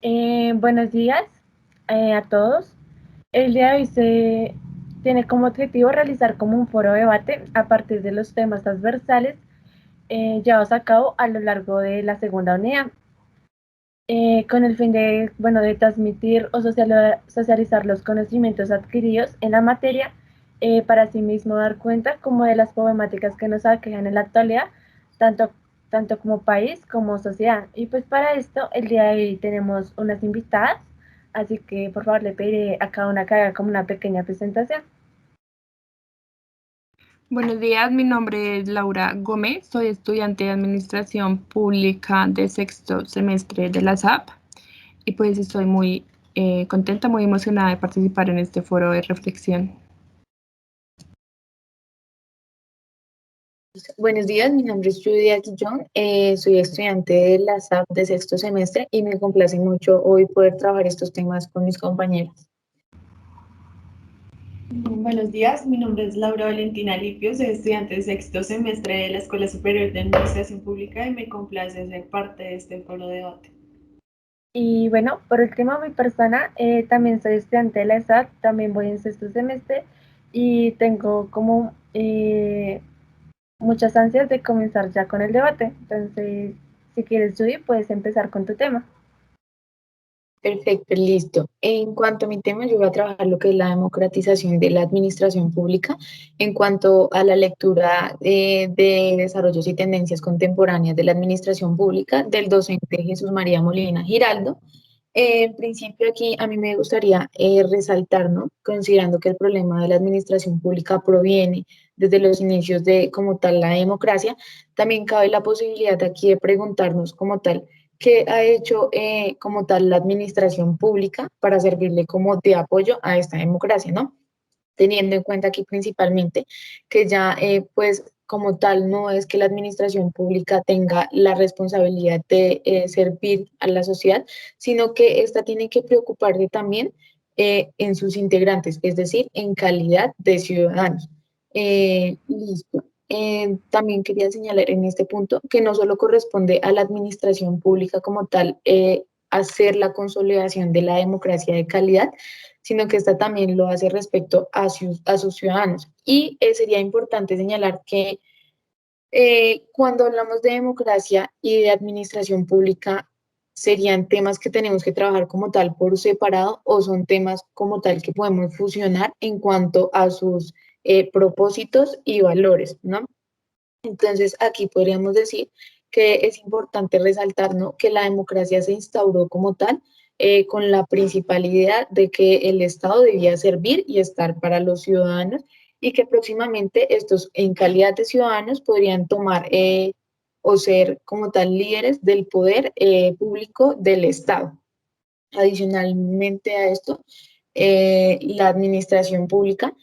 Buenos días a todos. El día de hoy se tiene como objetivo realizar como un foro de debate a partir de los temas transversales llevados a cabo a lo largo de la segunda unidad, con el fin de, bueno, de transmitir o socializar los conocimientos adquiridos en la materia, para asimismo dar cuenta como de las problemáticas que nos aquejan en la actualidad, tanto, tanto como país como sociedad. Y pues para esto, el día de hoy tenemos unas invitadas, así que por favor le pediré a cada una que haga como una pequeña presentación. Buenos días, mi nombre es Laura Gómez, soy estudiante de Administración Pública de sexto semestre de la SAP y pues estoy muy contenta, muy emocionada de participar en este foro de reflexión. Buenos días, mi nombre es Judy Aquillón, soy estudiante de la SAP de sexto semestre y me complace mucho hoy poder trabajar estos temas con mis compañeros. Buenos días, mi nombre es Laura Valentina Lipio, soy estudiante de sexto semestre de la Escuela Superior de Administración Pública y me complace ser parte de este foro de debate. Y bueno, por último, mi persona, también soy estudiante de la ESAT, también voy en sexto semestre y tengo como muchas ansias de comenzar ya con el debate. Entonces, si quieres, Judy, puedes empezar con tu tema. Perfecto, listo. En cuanto a mi tema, yo voy a trabajar lo que es la democratización de la administración pública en cuanto a la lectura de desarrollos y tendencias contemporáneas de la administración pública del docente Jesús María Molina Giraldo. En principio aquí a mí me gustaría resaltar, ¿no? Considerando que el problema de la administración pública proviene desde los inicios de como tal la democracia, también cabe la posibilidad aquí de preguntarnos como tal qué ha hecho como tal la administración pública para servirle como de apoyo a esta democracia, ¿no? Teniendo en cuenta aquí principalmente que ya pues como tal no es que la administración pública tenga la responsabilidad de servir a la sociedad, sino que ésta tiene que preocuparse también en sus integrantes, es decir, en calidad de ciudadanos. Listo. También quería señalar en este punto que no solo corresponde a la administración pública como tal hacer la consolidación de la democracia de calidad, sino que esta también lo hace respecto a sus ciudadanos. Y sería importante señalar que cuando hablamos de democracia y de administración pública, serían temas que tenemos que trabajar como tal por separado o son temas como tal que podemos fusionar en cuanto a sus propósitos y valores, ¿no? Entonces, aquí podríamos decir que es importante resaltar, ¿no?, que la democracia se instauró como tal con la principal idea de que el Estado debía servir y estar para los ciudadanos y que próximamente estos, en calidad de ciudadanos, podrían tomar o ser como tal líderes del poder público del Estado. Adicionalmente a esto, la administración pública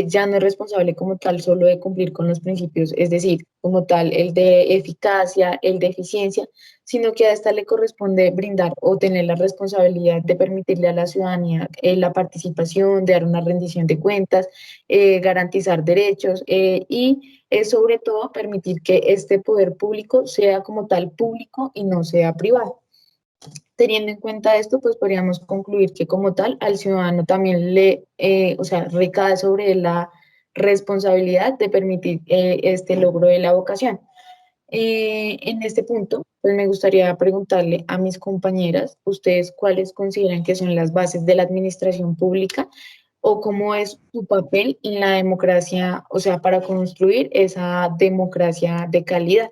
ya no es responsable como tal solo de cumplir con los principios, es decir, como tal el de eficacia, el de eficiencia, sino que a esta le corresponde brindar o tener la responsabilidad de permitirle a la ciudadanía la participación, de dar una rendición de cuentas, garantizar derechos y sobre todo permitir que este poder público sea como tal público y no sea privado. Teniendo en cuenta esto, pues podríamos concluir que como tal al ciudadano también o sea, recae sobre él la responsabilidad de permitir este logro de la vocación. En este punto, pues me gustaría preguntarle a mis compañeras, ustedes cuáles consideran que son las bases de la administración pública o cómo es su papel en la democracia, o sea, para construir esa democracia de calidad.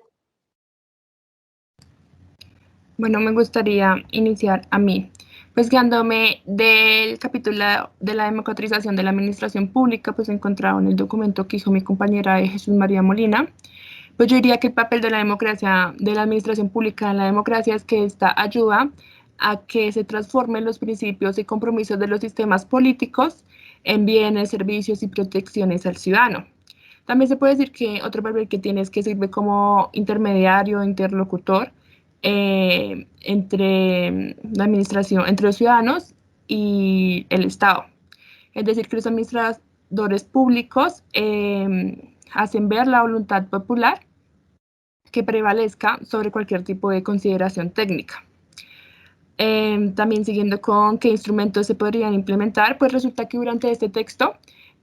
Bueno, me gustaría iniciar a mí, pues guiándome del capítulo de la democratización de la administración pública, pues encontrado en el documento que hizo mi compañera Jesús María Molina. Pues yo diría que el papel de la democracia, de la administración pública en la democracia es que esta ayuda a que se transformen los principios y compromisos de los sistemas políticos en bienes, servicios y protecciones al ciudadano. También se puede decir que otro papel que tiene es que sirve como intermediario, interlocutor entre la administración, entre los ciudadanos y el Estado. Es decir, que los administradores públicos hacen ver la voluntad popular que prevalezca sobre cualquier tipo de consideración técnica. También siguiendo con qué instrumentos se podrían implementar, pues resulta que durante este texto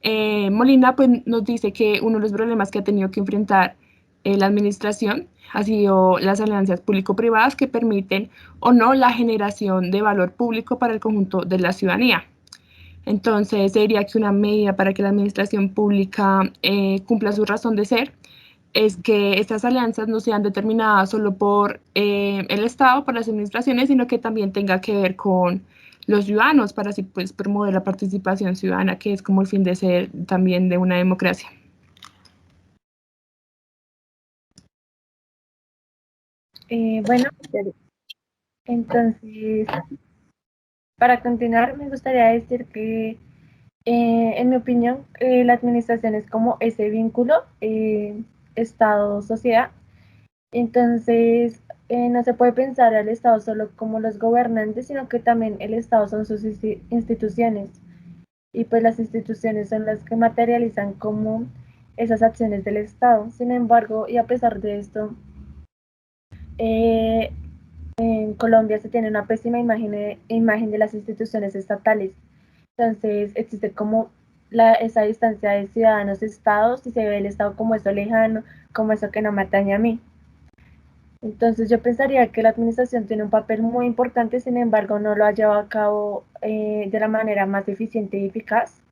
Molina pues, nos dice que uno de los problemas que ha tenido que enfrentar la administración ha sido las alianzas público-privadas que permiten o no la generación de valor público para el conjunto de la ciudadanía. Entonces, se diría que una medida para que la administración pública cumpla su razón de ser es que estas alianzas no sean determinadas solo por el Estado, por las administraciones, sino que también tenga que ver con los ciudadanos para así pues promover la participación ciudadana, que es como el fin de ser también de una democracia. Bueno, entonces, para continuar, me gustaría decir que, en mi opinión, la administración es como ese vínculo Estado-sociedad. Entonces, no se puede pensar al Estado solo como los gobernantes, sino que también el Estado son sus instituciones. Y pues las instituciones son las que materializan como esas acciones del Estado. Sin embargo, y a pesar de esto, eh, en Colombia se tiene una pésima imagen de las instituciones estatales. Entonces existe como esa distancia de ciudadanos-estados y se ve el Estado como eso lejano, como eso que no me atañe a mí. Entonces yo pensaría que la administración tiene un papel muy importante, sin embargo no lo ha llevado a cabo de la manera más eficiente y eficaz.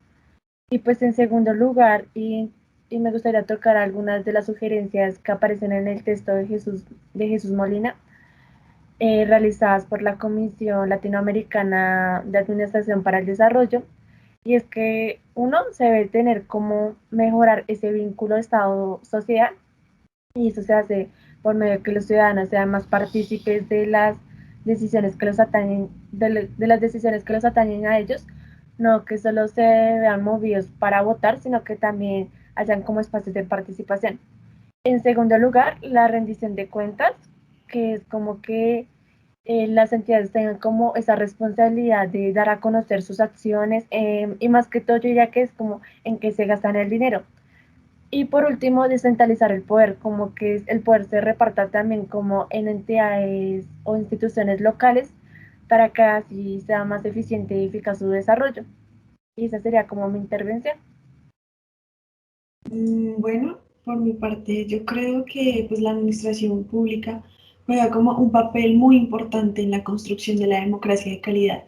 Y pues en segundo lugar, y me gustaría tocar algunas de las sugerencias que aparecen en el texto de Jesús Molina, realizadas por la Comisión Latinoamericana de Administración para el Desarrollo, y es que uno se debe tener como mejorar ese vínculo Estado-sociedad, y eso se hace por medio de que los ciudadanos sean más partícipes de las decisiones que los atañen, de las decisiones que los atañen a ellos, no que solo se vean movidos para votar, sino que también hayan como espacios de participación. En segundo lugar, la rendición de cuentas, que es como que las entidades tengan como esa responsabilidad de dar a conocer sus acciones, y más que todo yo diría que es como en qué se gastan el dinero. Y por último, descentralizar el poder, como que el poder se reparta también como en entidades o instituciones locales para que así sea más eficiente y eficaz su desarrollo. Y esa sería como mi intervención. Bueno, por mi parte, yo creo que pues, la administración pública juega como un papel muy importante en la construcción de la democracia de calidad,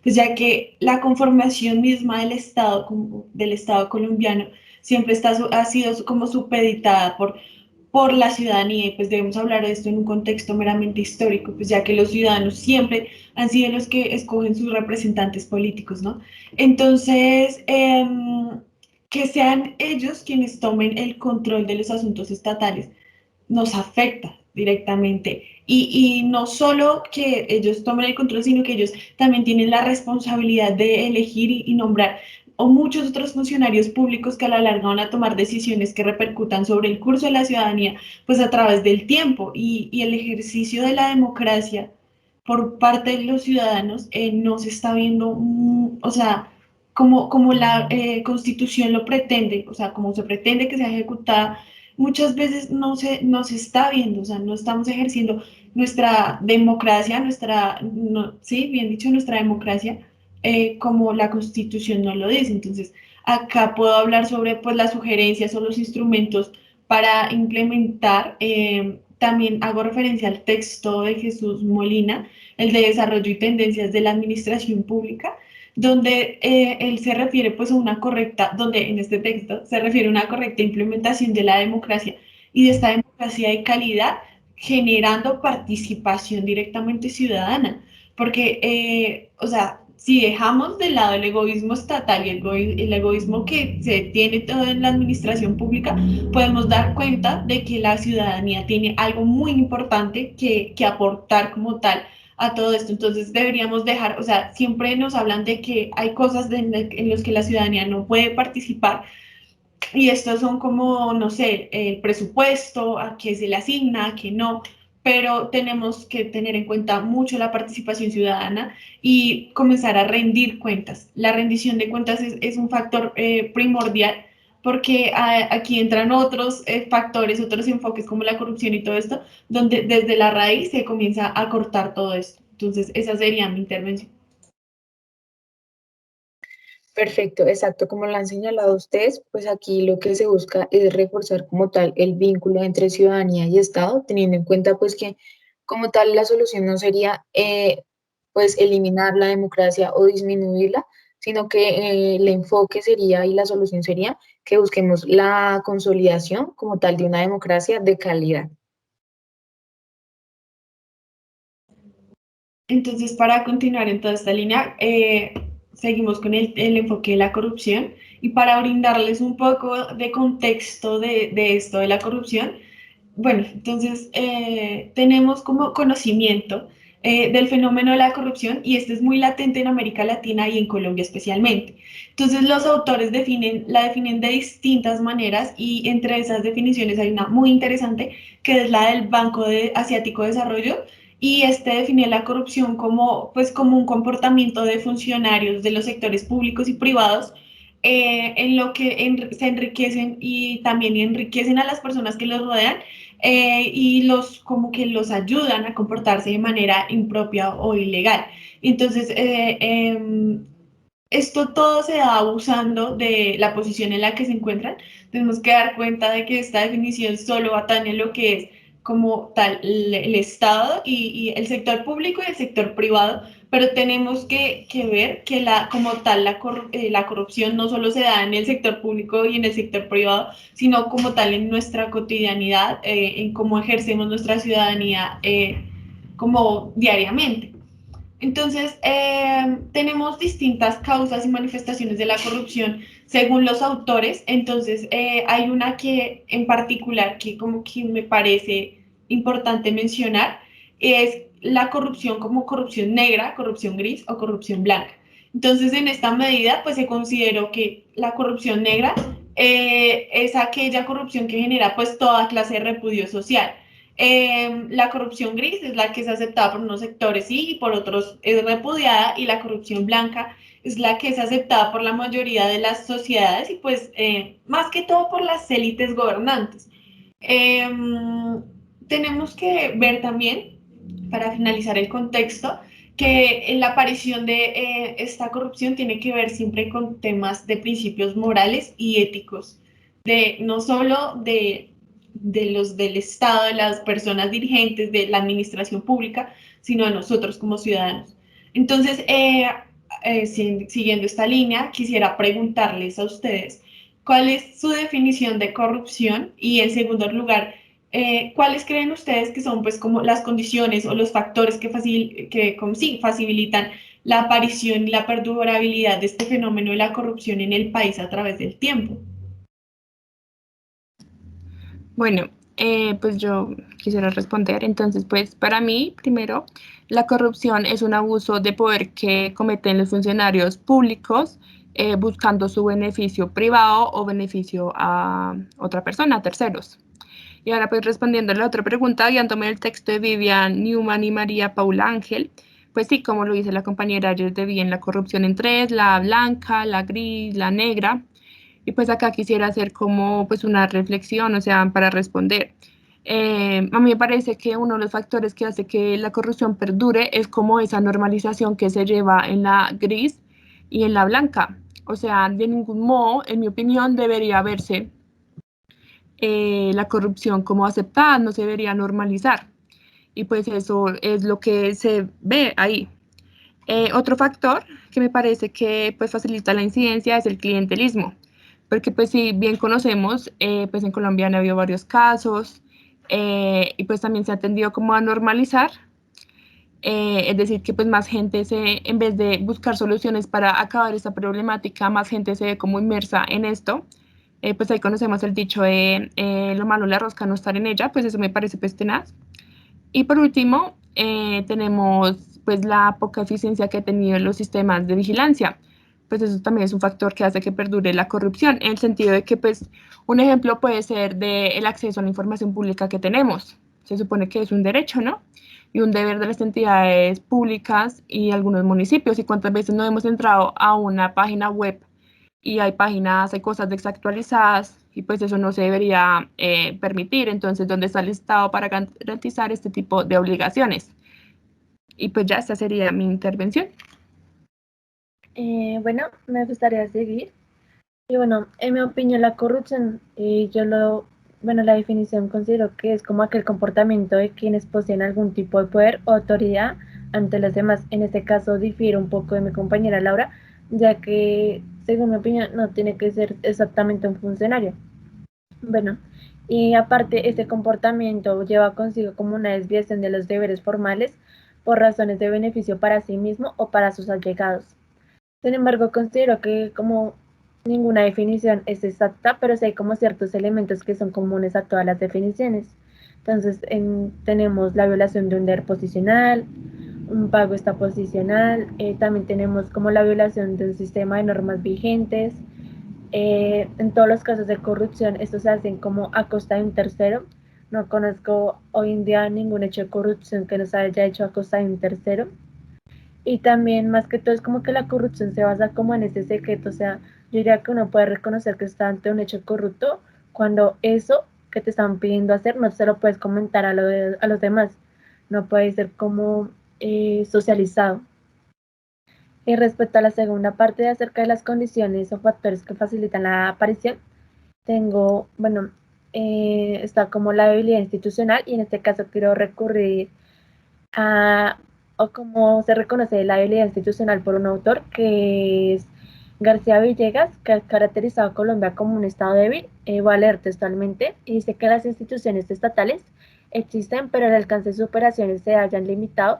pues ya que la conformación misma del Estado colombiano siempre ha sido como supeditada por la ciudadanía y pues debemos hablar de esto en un contexto meramente histórico, pues ya que los ciudadanos siempre han sido los que escogen sus representantes políticos, ¿no? Entonces, que sean ellos quienes tomen el control de los asuntos estatales nos afecta directamente. Y no solo que ellos tomen el control, sino que ellos también tienen la responsabilidad de elegir y nombrar o muchos otros funcionarios públicos que a la larga van a tomar decisiones que repercutan sobre el curso de la ciudadanía, pues a través del tiempo y el ejercicio de la democracia por parte de los ciudadanos no se está viendo, o sea, como la Constitución lo pretende, o sea, como se pretende que sea ejecutada, muchas veces no se está viendo, o sea, no estamos ejerciendo nuestra democracia, sí, bien dicho, nuestra democracia, como la Constitución no lo dice. Entonces, acá puedo hablar sobre pues, las sugerencias o los instrumentos para implementar. También hago referencia al texto de Jesús Molina, el de Desarrollo y Tendencias de la Administración Pública, donde él se refiere pues a una correcta, donde en este texto se refiere a una correcta implementación de la democracia y de esta democracia de calidad, generando participación directamente ciudadana, porque, o sea, si dejamos de lado el egoísmo estatal y el egoísmo que se tiene todo en la administración pública, podemos dar cuenta de que la ciudadanía tiene algo muy importante que aportar como tal a todo esto. Entonces deberíamos dejar, o sea, siempre nos hablan de que hay cosas en las que la ciudadanía no puede participar y estos son como, no sé, el presupuesto, a qué se le asigna, a qué no, pero tenemos que tener en cuenta mucho la participación ciudadana y comenzar a rendir cuentas. La rendición de cuentas es un factor primordial porque aquí entran otros factores, otros enfoques como la corrupción y todo esto, donde desde la raíz se comienza a cortar todo esto. Entonces, esa sería mi intervención. Perfecto, exacto, como lo han señalado ustedes, pues aquí lo que se busca es reforzar como tal el vínculo entre ciudadanía y Estado, teniendo en cuenta pues que como tal la solución no sería pues eliminar la democracia o disminuirla, sino que el enfoque sería y la solución sería que busquemos la consolidación como tal de una democracia de calidad. Entonces, para continuar en toda esta línea, seguimos con el enfoque de la corrupción y para brindarles un poco de contexto de esto de la corrupción, bueno, entonces tenemos como conocimiento del fenómeno de la corrupción y este es muy latente en América Latina y en Colombia especialmente. Entonces los autores la definen de distintas maneras y entre esas definiciones hay una muy interesante que es la del Asiático de Desarrollo y este define la corrupción como, pues, como un comportamiento de funcionarios de los sectores públicos y privados en lo que se enriquecen y también enriquecen a las personas que los rodean y como que los ayudan a comportarse de manera impropia o ilegal. Entonces, esto todo se da abusando de la posición en la que se encuentran. Tenemos que dar cuenta de que esta definición solo atañe lo que es como tal el Estado y el sector público y el sector privado, pero tenemos que ver que como tal la corrupción no solo se da en el sector público y en el sector privado, sino como tal en nuestra cotidianidad, en cómo ejercemos nuestra ciudadanía como diariamente. Entonces, tenemos distintas causas y manifestaciones de la corrupción según los autores. Entonces, hay una que en particular que como que me parece importante mencionar, es la corrupción como corrupción negra, corrupción gris o corrupción blanca. Entonces, en esta medida, pues se consideró que la corrupción negra es aquella corrupción que genera pues toda clase de repudio social. La corrupción gris es la que es aceptada por unos sectores sí, y por otros es repudiada, y la corrupción blanca es la que es aceptada por la mayoría de las sociedades y pues más que todo por las élites gobernantes. Eh, Tenemos que ver también, para finalizar el contexto, que en la aparición de esta corrupción tiene que ver siempre con temas de principios morales y éticos, no solo de los del Estado, de las personas dirigentes, de la administración pública, sino de nosotros como ciudadanos. Entonces, siguiendo esta línea, quisiera preguntarles a ustedes, ¿cuál es su definición de corrupción? Y en segundo lugar, ¿cuáles creen ustedes que son pues como las condiciones o los factores sí, facilitan la aparición y la perdurabilidad de este fenómeno de la corrupción en el país a través del tiempo? Bueno, pues yo quisiera responder. Entonces, pues para mí, primero, la corrupción es un abuso de poder que cometen los funcionarios públicos buscando su beneficio privado o beneficio a otra persona, a terceros. Y ahora pues respondiendo a la otra pregunta, guiándome el texto de Vivian Newman y María Paula Ángel, pues sí, como lo dice la compañera, ellos dividen la corrupción en tres, la blanca, la gris, la negra. Y pues acá quisiera hacer como pues una reflexión, o sea, para responder. A mí me parece que uno de los factores que hace que la corrupción perdure es como esa normalización que se lleva en la gris y en la blanca. O sea, de ningún modo, en mi opinión, debería verse la corrupción como aceptada, no se debería normalizar. Y pues eso es lo que se ve ahí. Otro factor que me parece que pues facilita la incidencia es el clientelismo, porque pues si bien conocemos, pues en Colombia han habido varios casos y pues también se ha tendido como a normalizar, es decir, que pues más gente en vez de buscar soluciones para acabar esta problemática, más gente se ve como inmersa en esto. Pues ahí conocemos el dicho de lo malo la rosca no estar en ella, pues eso me parece pues tenaz. Y por último, tenemos pues la poca eficiencia que han tenido los sistemas de vigilancia. Pues eso también es un factor que hace que perdure la corrupción, en el sentido de que pues un ejemplo puede ser del acceso a la información pública que tenemos. Se supone que es un derecho, ¿no? Y un deber de las entidades públicas y algunos municipios. Y cuántas veces no hemos entrado a una página web y hay cosas desactualizadas y pues eso no se debería permitir. Entonces, ¿dónde está el Estado para garantizar este tipo de obligaciones? Y pues ya esta sería mi intervención. Bueno, me gustaría seguir. Y bueno, en mi opinión, la corrupción, bueno, la definición considero que es como aquel comportamiento de quienes poseen algún tipo de poder o autoridad ante los demás. En este caso difiere un poco de mi compañera Laura, ya que, según mi opinión, no tiene que ser exactamente un funcionario. Bueno, y aparte, este comportamiento lleva consigo como una desviación de los deberes formales por razones de beneficio para sí mismo o para sus allegados. Sin embargo, considero que como ninguna definición es exacta, pero sí hay como ciertos elementos que son comunes a todas las definiciones. Entonces, tenemos la violación de un deber posicional, un pago extraposicional, también tenemos como la violación de un sistema de normas vigentes. En todos los casos de corrupción, estos se hacen como a costa de un tercero. No conozco hoy en día ningún hecho de corrupción que no se haya hecho a costa de un tercero. Y también, más que todo, es como que la corrupción se basa como en ese secreto. O sea, yo diría que uno puede reconocer que está ante un hecho corrupto cuando eso que te están pidiendo hacer no se lo puedes comentar a los demás. No puede ser como socializado. Y respecto a la segunda parte de acerca de las condiciones o factores que facilitan la aparición, bueno, está como la debilidad institucional y en este caso quiero recurrir a, o como se reconoce la debilidad institucional por un autor que es García Villegas, que ha caracterizado a Colombia como un estado débil. Voy a leer textualmente y dice que las instituciones estatales existen, pero el alcance de sus operaciones se hayan limitado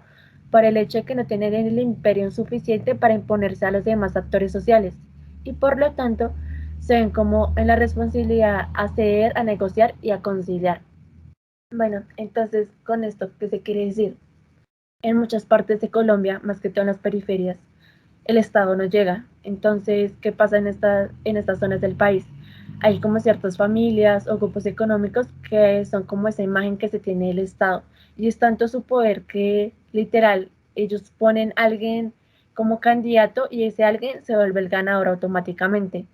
por el hecho de que no tienen el imperio suficiente para imponerse a los demás actores sociales y por lo tanto se ven como en la responsabilidad a ceder, a negociar y a conciliar. Bueno, entonces, con esto, ¿qué se quiere decir? En muchas partes de Colombia, más que todo en las periferias, el Estado no llega. Entonces, ¿qué pasa en estas zonas del país? Hay como ciertas familias o grupos económicos que son como esa imagen que se tiene del Estado. Y es tanto su poder que literal ellos ponen a alguien como candidato y ese alguien se vuelve el ganador automáticamente.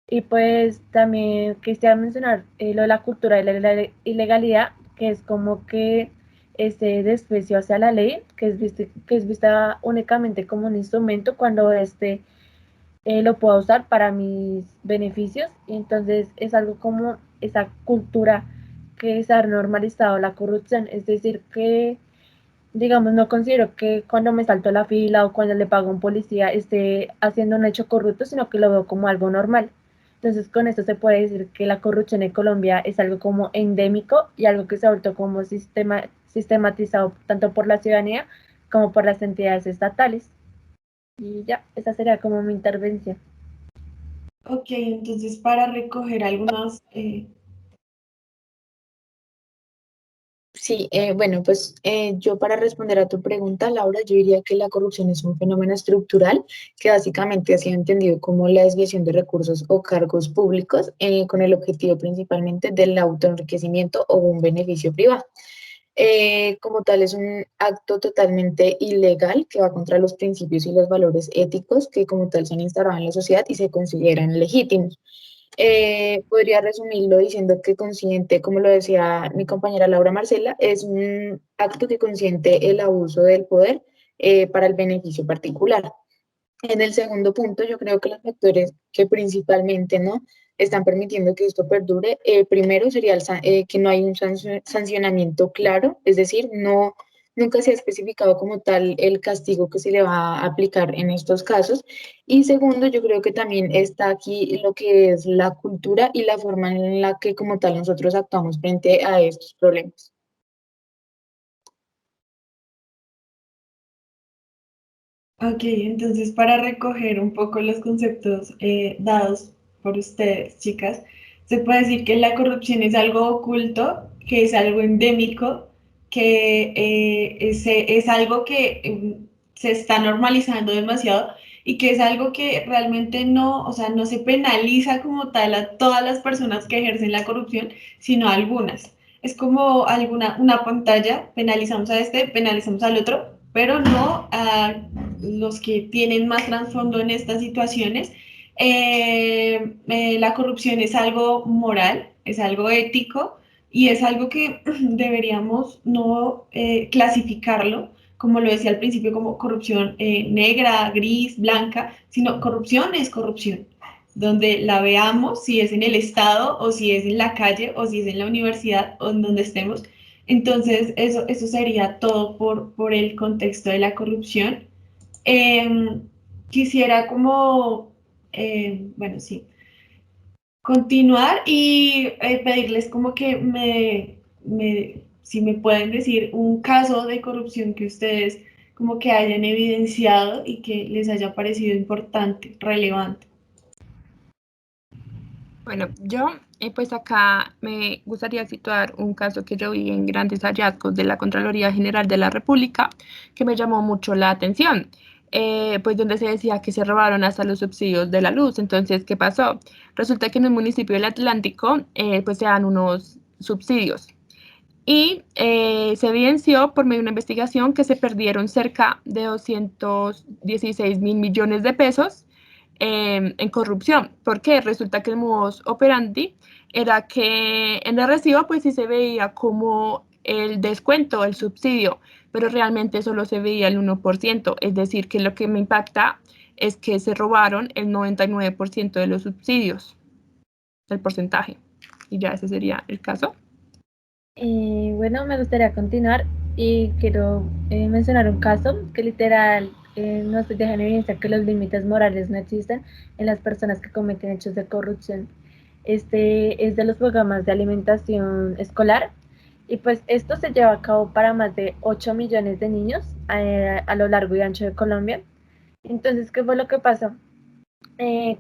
Y pues también quisiera mencionar lo de la cultura de la ilegalidad, que es como que este desprecio hacia la ley, que es vista únicamente como un instrumento cuando lo puedo usar para mis beneficios. Y entonces es algo como esa cultura que se ha normalizado la corrupción, es decir, que digamos, no considero que cuando me salto la fila o cuando le pago a un policía esté haciendo un hecho corrupto, sino que lo veo como algo normal. Entonces, con esto se puede decir que la corrupción en Colombia es algo como endémico y algo que se ha vuelto como sistematizado tanto por la ciudadanía como por las entidades estatales. Y ya, esa sería como mi intervención. Ok, entonces para recoger algunos Sí, bueno, pues yo para responder a tu pregunta, Laura, yo diría que la corrupción es un fenómeno estructural que básicamente ha sido entendido como la desviación de recursos o cargos públicos con el objetivo principalmente del autoenriquecimiento o un beneficio privado. Como tal, es un acto totalmente ilegal que va contra los principios y los valores éticos que como tal son instaurados en la sociedad y se consideran legítimos. Podría resumirlo diciendo que consciente, como lo decía mi compañera Laura Marcela, es un acto que consiente el abuso del poder para el beneficio particular. En el segundo punto, yo creo que los factores que principalmente no están permitiendo que esto perdure, primero sería que no hay un sancionamiento claro, es decir, nunca se ha especificado como tal el castigo que se le va a aplicar en estos casos. Y segundo, yo creo que también está aquí lo que es la cultura y la forma en la que como tal nosotros actuamos frente a estos problemas. Ok, entonces para recoger un poco los conceptos dados por ustedes, chicas, se puede decir que la corrupción es algo oculto, que es algo endémico, que es algo que se está normalizando demasiado y que es algo que realmente no, o sea, no se penaliza como tal a todas las personas que ejercen la corrupción, sino a algunas. Es como una pantalla, penalizamos a este, penalizamos al otro, pero no a los que tienen más trasfondo en estas situaciones. La corrupción es algo moral, es algo ético y es algo que deberíamos no clasificarlo como lo decía al principio, como corrupción negra, gris, blanca, sino corrupción es corrupción, donde la veamos, si es en el Estado o si es en la calle o si es en la universidad o en donde estemos. Entonces, eso sería todo por el contexto de la corrupción. Eh, Quisiera como, bueno, sí, continuar y pedirles como que si me pueden decir un caso de corrupción que ustedes como que hayan evidenciado y que les haya parecido importante, relevante. Bueno, yo pues acá me gustaría situar un caso que yo vi en Grandes Hallazgos de la Contraloría General de la República que me llamó mucho la atención, pues donde se decía que se robaron hasta los subsidios de la luz. Entonces, ¿qué pasó? Resulta que en el municipio del Atlántico pues se dan unos subsidios y se evidenció por medio de una investigación que se perdieron cerca de 216 mil millones de pesos en corrupción. ¿Por qué? Resulta que el modus operandi era que en el recibo pues sí se veía como el descuento, el subsidio, pero realmente solo se veía el 1%, es decir, que lo que me impacta es que se robaron el 99% de los subsidios, el porcentaje, y ya ese sería el caso. Bueno, me gustaría continuar y quiero mencionar un caso que literal nos deja en evidencia que los límites morales no existen en las personas que cometen hechos de corrupción. Este es de los programas de alimentación escolar y pues esto se lleva a cabo para más de 8 millones de niños a lo largo y ancho de Colombia. Entonces, ¿qué fue lo que pasó? Eh,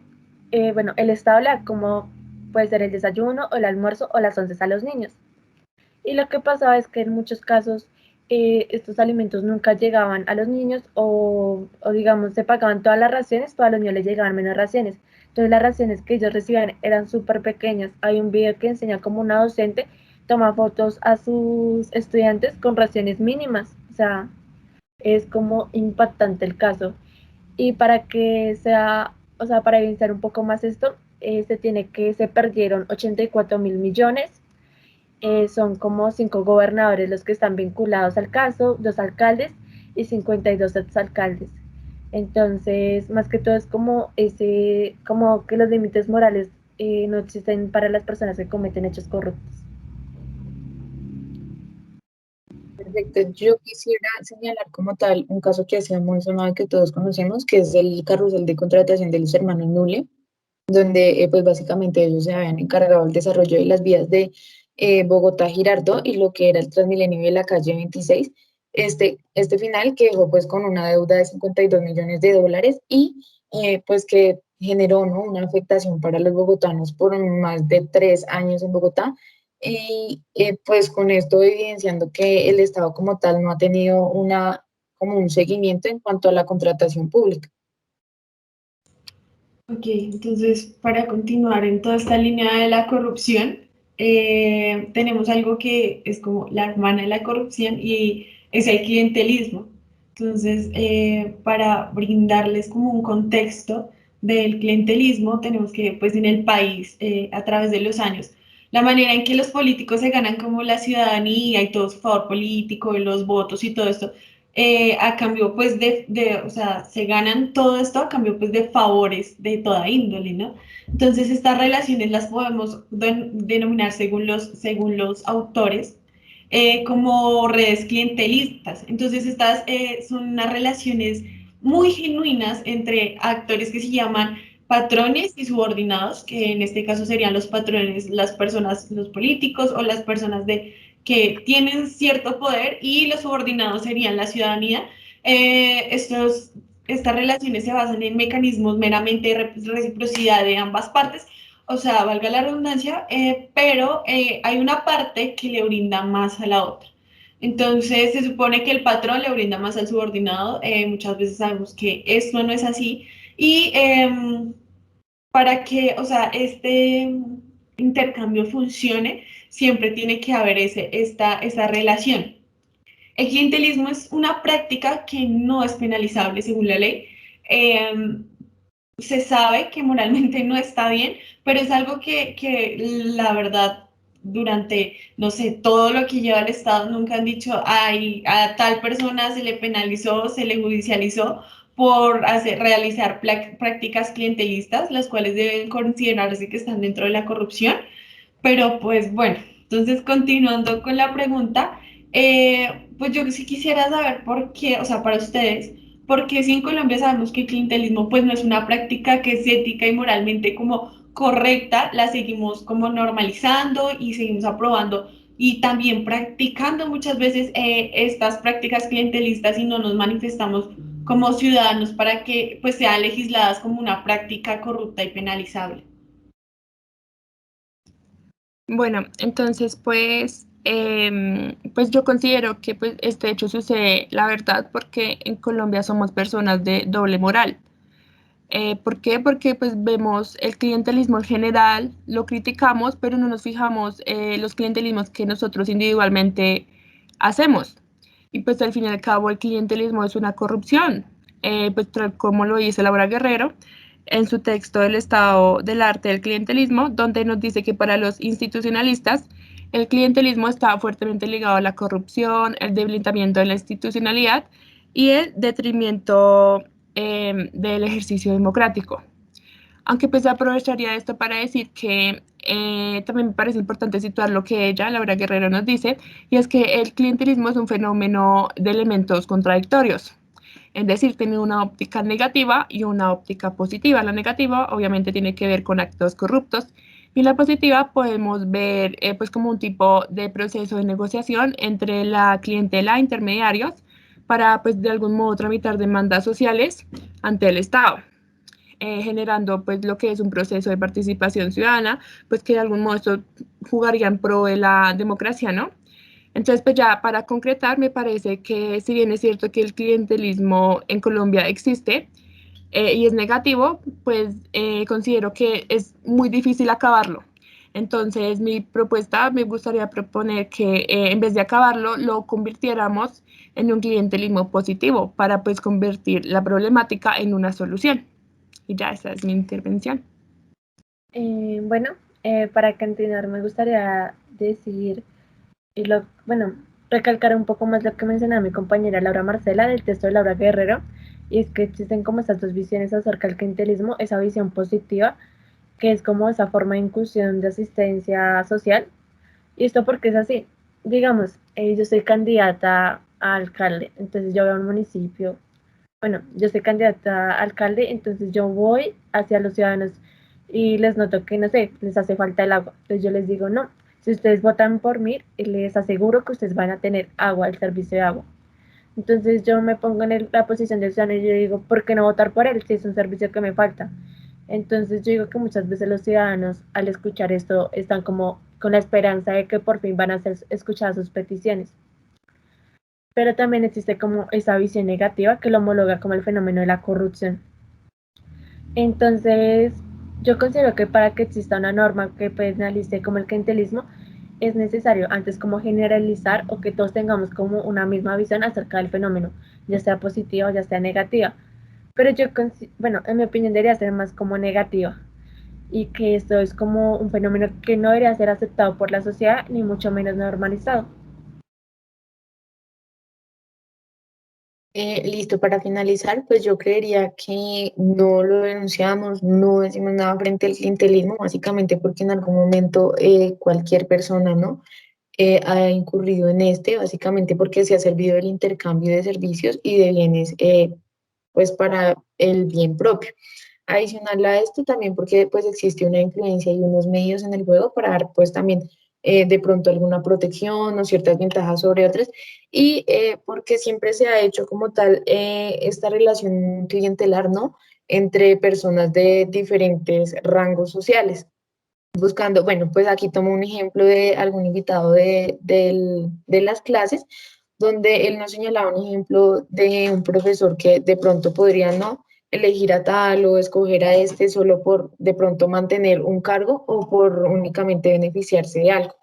bueno, el Estado le da como puede ser el desayuno o el almuerzo o las onces a los niños. Y lo que pasaba es que en muchos casos estos alimentos nunca llegaban a los niños o digamos se pagaban todas las raciones, pero a los niños les llegaban menos raciones. Entonces las raciones que ellos recibían eran súper pequeñas. Hay un video que enseña cómo una docente toma fotos a sus estudiantes con raciones mínimas. O sea, es como impactante el caso. Y para que sea, o sea, para evidenciar un poco más esto, se perdieron 84.000 millones. Son como 5 gobernadores los que están vinculados al caso, 2 alcaldes y 52 exalcaldes. Entonces, más que todo es como que los límites morales no existen para las personas que cometen hechos corruptos. Perfecto. Yo quisiera señalar como tal un caso que ha sido muy sonado y que todos conocemos, que es el carrusel de contratación de los hermanos Nule, donde pues básicamente ellos se habían encargado del desarrollo de las vías de Bogotá-Girardot y lo que era el Transmilenio de la calle 26. Este final que dejó pues con una deuda de 52 millones de dólares y pues que generó, ¿no?, una afectación para los bogotanos por más de 3 años en Bogotá. Y pues con esto evidenciando que el Estado como tal no ha tenido como un seguimiento en cuanto a la contratación pública. Ok, entonces para continuar en toda esta línea de la corrupción, tenemos algo que es como la hermana de la corrupción y es el clientelismo. Entonces, para brindarles como un contexto del clientelismo, tenemos que, pues en el país, a través de los años, la manera en que los políticos se ganan como la ciudadanía y todo su favor político, los votos y todo esto, a cambio pues o sea, se ganan todo esto a cambio pues de favores de toda índole, ¿no? Entonces estas relaciones las podemos denominar según los autores como redes clientelistas. Entonces estas son unas relaciones muy genuinas entre actores que se llaman patrones y subordinados, que en este caso serían los patrones, las personas, los políticos o las personas que tienen cierto poder y los subordinados serían la ciudadanía. Estas relaciones se basan en mecanismos meramente de reciprocidad de ambas partes, o sea, valga la redundancia, pero hay una parte que le brinda más a la otra. Entonces, se supone que el patrón le brinda más al subordinado, muchas veces sabemos que esto no es así, y para que, o sea, este intercambio funcione, siempre tiene que haber esa relación. El clientelismo es una práctica que no es penalizable según la ley. Eh, Se sabe que moralmente no está bien, pero es algo que la verdad durante, no sé, todo lo que lleva el Estado, nunca han dicho, ay, a tal persona se le penalizó, se le judicializó por realizar prácticas clientelistas, las cuales deben considerarse que están dentro de la corrupción. Pero pues bueno, entonces continuando con la pregunta, pues yo sí quisiera saber por qué, o sea, para ustedes, porque si en Colombia sabemos que el clientelismo pues no es una práctica que es ética y moralmente como correcta, la seguimos como normalizando y seguimos aprobando y también practicando muchas veces estas prácticas clientelistas y no nos manifestamos como ciudadanos para que pues sean legisladas como una práctica corrupta y penalizable. Bueno, entonces pues yo considero que pues, este hecho sucede, la verdad, porque en Colombia somos personas de doble moral. ¿Por qué? Porque pues vemos el clientelismo en general, lo criticamos, pero no nos fijamos los clientelismos que nosotros individualmente hacemos. Y pues al fin y al cabo el clientelismo es una corrupción, pues tal como lo dice Laura Guerrero en su texto del Estado del Arte del Clientelismo, donde nos dice que para los institucionalistas el clientelismo está fuertemente ligado a la corrupción, el debilitamiento de la institucionalidad y el detrimento del ejercicio democrático. Aunque pues aprovecharía esto para decir que también me parece importante situar lo que ella, Laura Guerrero, nos dice, y es que el clientelismo es un fenómeno de elementos contradictorios. Es decir, tiene una óptica negativa y una óptica positiva. La negativa obviamente tiene que ver con actos corruptos y la positiva podemos ver pues como un tipo de proceso de negociación entre la clientela, intermediarios, para pues de algún modo tramitar demandas sociales ante el Estado. Generando pues lo que es un proceso de participación ciudadana, pues que de algún modo esto jugaría en pro de la democracia, ¿no? Entonces, pues ya para concretar, me parece que si bien es cierto que el clientelismo en Colombia existe y es negativo, pues considero que es muy difícil acabarlo. Entonces, mi propuesta me gustaría proponer que en vez de acabarlo, lo convirtiéramos en un clientelismo positivo para pues convertir la problemática en una solución. Y ya esa es mi intervención. Bueno, para continuar me gustaría decir, bueno, recalcar un poco más lo que mencionaba mi compañera Laura Marcela del texto de Laura Guerrero, y es que existen como estas dos visiones acerca del clientelismo, esa visión positiva, que es como esa forma de inclusión de asistencia social, y esto porque es así, digamos, yo soy candidata a alcalde, entonces yo voy a un municipio, bueno, yo soy candidata a alcalde, entonces yo voy hacia los ciudadanos y les noto que, no sé, les hace falta el agua. Entonces yo les digo, no, si ustedes votan por mí, les aseguro que ustedes van a tener agua, el servicio de agua. Entonces yo me pongo en la posición del ciudadano y yo digo, ¿por qué no votar por él si es un servicio que me falta? Entonces yo digo que muchas veces los ciudadanos al escuchar esto están como con la esperanza de que por fin van a ser escuchadas sus peticiones. Pero también existe como esa visión negativa que lo homologa como el fenómeno de la corrupción. Entonces, yo considero que para que exista una norma que penalice como el clientelismo, es necesario antes como generalizar o que todos tengamos como una misma visión acerca del fenómeno, ya sea positiva o ya sea negativa. Pero bueno, en mi opinión debería ser más como negativa y que esto es como un fenómeno que no debería ser aceptado por la sociedad ni mucho menos normalizado. Listo, para finalizar, pues yo creería que no lo denunciamos, no decimos nada frente al clientelismo, básicamente porque en algún momento cualquier persona, ¿no? Ha incurrido en este, básicamente porque se ha servido del intercambio de servicios y de bienes, pues para el bien propio. Adicional a esto también porque pues existe una influencia y unos medios en el juego para dar pues también de pronto alguna protección o ciertas ventajas sobre otras y porque siempre se ha hecho como tal esta relación clientelar, ¿no? Entre personas de diferentes rangos sociales. Buscando, bueno, pues aquí tomo un ejemplo de algún invitado de las clases, donde él nos señalaba un ejemplo de un profesor que de pronto podría no elegir a tal o escoger a este solo por de pronto mantener un cargo o por únicamente beneficiarse de algo.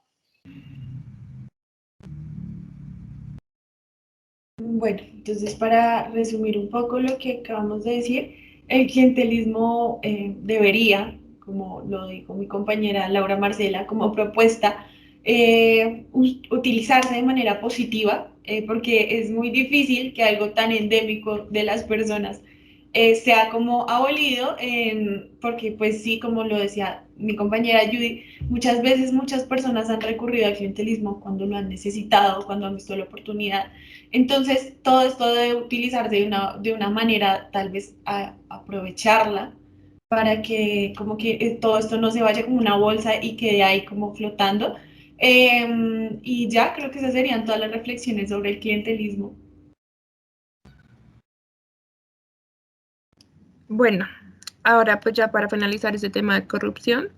Bueno, entonces para resumir un poco lo que acabamos de decir, el clientelismo debería, como lo dijo mi compañera Laura Marcela, como propuesta, utilizarse de manera positiva, porque es muy difícil que algo tan endémico de las personas sea como abolido, porque pues sí, como lo decía mi compañera Judy, muchas veces muchas personas han recurrido al clientelismo cuando lo han necesitado, cuando han visto la oportunidad. Entonces, todo esto debe utilizarse de una manera tal vez a aprovecharla para que como que todo esto no se vaya como una bolsa y quede ahí como flotando. Y ya creo que esas serían todas las reflexiones sobre el clientelismo. Bueno, ahora pues ya para finalizar ese tema de corrupción,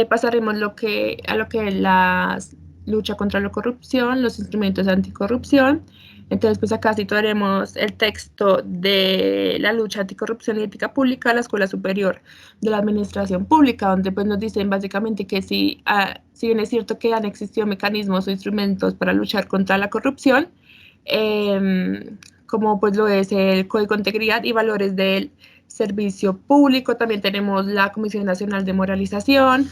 pasaremos a lo que es la lucha contra la corrupción, los instrumentos anticorrupción. Entonces, pues acá situaremos el texto de la lucha anticorrupción y ética pública a la Escuela Superior de la Administración Pública, donde pues nos dicen básicamente que si bien es cierto que han existido mecanismos o instrumentos para luchar contra la corrupción, como pues lo es el Código de Integridad y Valores del Servicio Público, también tenemos la Comisión Nacional de Moralización,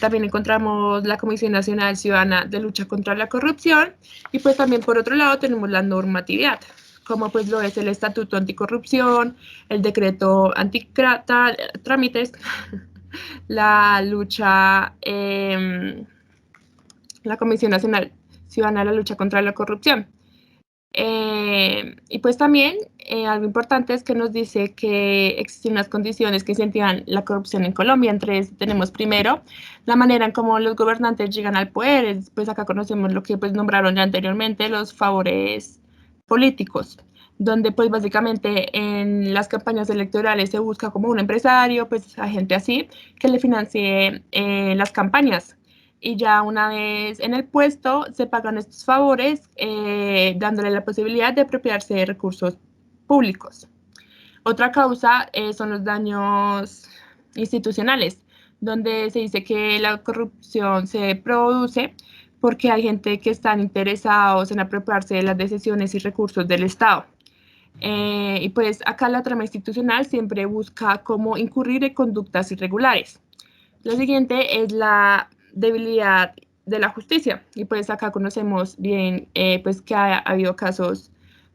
también encontramos la Comisión Nacional Ciudadana de Lucha contra la Corrupción y pues también por otro lado tenemos la normatividad, como pues lo es el Estatuto Anticorrupción, el Decreto Antitrámites, la lucha, la Comisión Nacional Ciudadana de la Lucha contra la Corrupción. Y pues también algo importante es que nos dice que existen unas condiciones que incentivan la corrupción en Colombia. Entre ellas tenemos primero la manera en cómo los gobernantes llegan al poder. Pues acá conocemos lo que pues nombraron ya anteriormente, los favores políticos, donde pues básicamente en las campañas electorales se busca como un empresario, pues a gente así, que le financie las campañas y ya una vez en el puesto se pagan estos favores, dándole la posibilidad de apropiarse de recursos públicos. Otra causa son los daños institucionales, donde se dice que la corrupción se produce porque hay gente que están interesados en apropiarse de las decisiones y recursos del Estado. Y pues acá la trama institucional siempre busca cómo incurrir en conductas irregulares. Lo siguiente es la debilidad de la justicia. Y pues acá conocemos bien pues que ha habido casos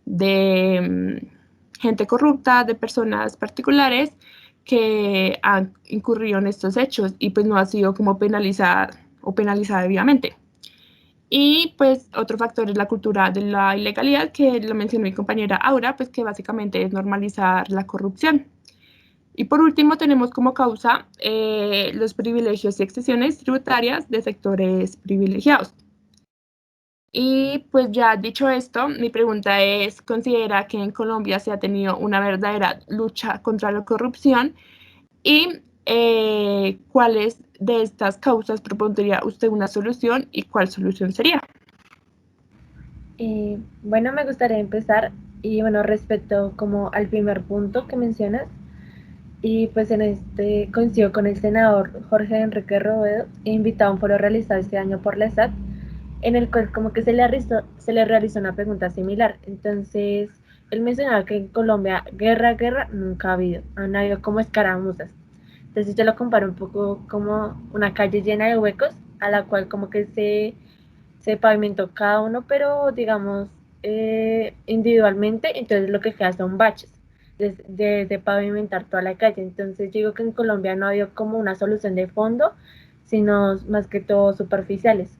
de gente corrupta, de personas particulares que han incurrido en estos hechos y pues no ha sido como penalizada o penalizada debidamente. Y pues otro factor es la cultura de la ilegalidad, que lo mencionó mi compañera Aura, pues que básicamente es normalizar la corrupción. Y por último tenemos como causa los privilegios y excepciones tributarias de sectores privilegiados. Y pues ya dicho esto, mi pregunta es, ¿considera que en Colombia se ha tenido una verdadera lucha contra la corrupción? ¿Y cuáles de estas causas propondría usted una solución y cuál solución sería? Bueno, me gustaría empezar y bueno, respecto como al primer punto que mencionas, y pues en este coincido con el senador Jorge Enrique Robledo, invitado a un foro realizado este año por la SAT, en el cual como que se le realizó una pregunta similar. Entonces, él mencionaba que en Colombia guerra nunca ha habido, han habido como escaramuzas. Entonces yo lo comparo un poco como una calle llena de huecos, a la cual como que se pavimentó cada uno, pero digamos individualmente, entonces lo que queda son baches de pavimentar toda la calle. Entonces digo que en Colombia no ha habido como una solución de fondo, sino más que todo superficiales.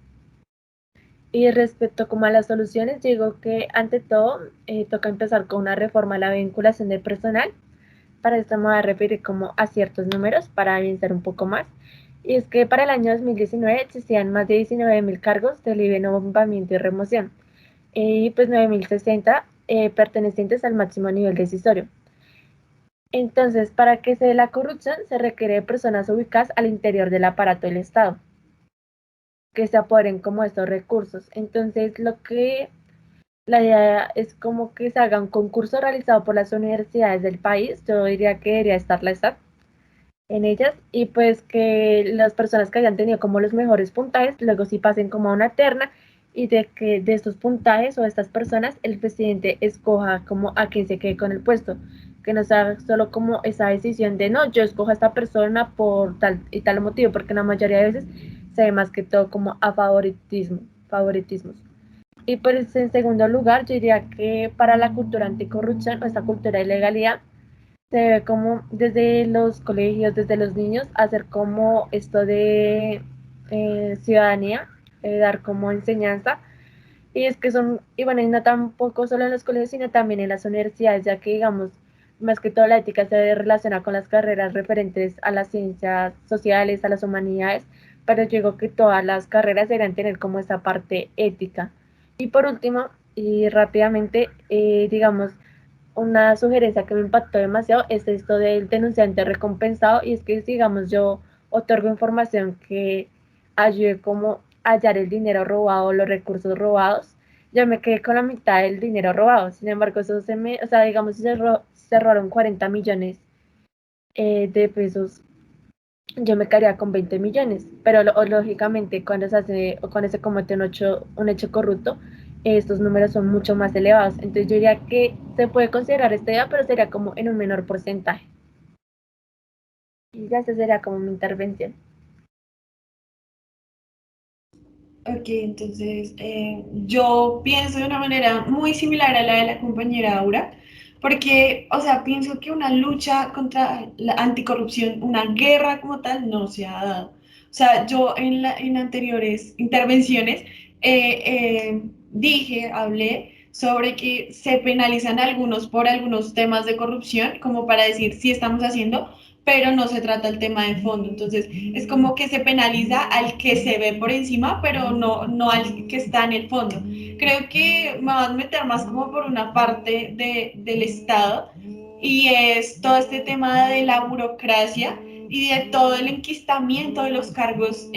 Y respecto como a las soluciones, digo que ante todo toca empezar con una reforma a la vinculación del personal. Para esto me voy a referir como a ciertos números para evidenciar un poco más. Y es que para el año 2019 existían más de 19.000 cargos de libre nombramiento y remoción, y pues 9.060 pertenecientes al máximo nivel decisorio. Entonces, para que se dé la corrupción, se requiere de personas ubicadas al interior del aparato del Estado, que se apoderen como estos recursos. Entonces, la idea es como que se haga un concurso realizado por las universidades del país. Yo diría que debería estar la SAT en ellas, y pues que las personas que hayan tenido como los mejores puntajes luego sí pasen como a una terna, y de que de estos puntajes o de estas personas el presidente escoja como a quien se quede con el puesto, que no sea solo como esa decisión de no, yo escojo a esta persona por tal y tal motivo, porque la mayoría de veces se ve más que todo como a favoritismos. Y pues en segundo lugar, yo diría que para la cultura anticorrupción o esta cultura de legalidad, se ve como desde los colegios, desde los niños, hacer como esto de ciudadanía, dar como enseñanza. Y es que son, y bueno, y no tampoco solo en los colegios, sino también en las universidades, ya que digamos, más que todo la ética se relaciona con las carreras referentes a las ciencias sociales, a las humanidades, pero yo digo que todas las carreras deberían tener como esa parte ética. Y por último, y rápidamente, digamos, una sugerencia que me impactó demasiado es esto del denunciante recompensado, y es que digamos yo otorgo información que ayude como a hallar el dinero robado, los recursos robados, yo me quedé con la mitad del dinero robado. Sin embargo, eso o sea, digamos, si se robaron 40 millones de pesos, yo me quedaría con 20 millones, pero lógicamente cuando se hace o cuando se comete un hecho corrupto, estos números son mucho más elevados. Entonces yo diría que se puede considerar esta idea, pero sería como en un menor porcentaje. Y ya esa sería como mi intervención. Ok, entonces yo pienso de una manera muy similar a la de la compañera Aura, porque, o sea, pienso que una lucha contra la anticorrupción, una guerra como tal, no se ha dado. O sea, yo en anteriores intervenciones hablé sobre que se penalizan algunos por algunos temas de corrupción, como para decir si estamos haciendo, pero no se trata el tema de fondo. Entonces, es como que se penaliza al que se ve por encima, pero no al que está en el fondo. Creo que me van a meter más como por una parte del Estado, y es todo este tema de la burocracia y de todo el enquistamiento de los cargos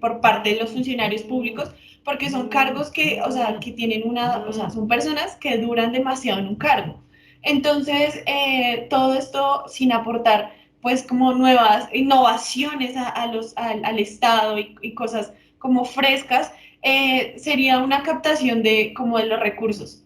por parte de los funcionarios públicos, porque son cargos que, o sea, que tienen o sea, son personas que duran demasiado en un cargo. Entonces, todo esto sin aportar pues como nuevas innovaciones al Estado y cosas como frescas, sería una captación de como de los recursos.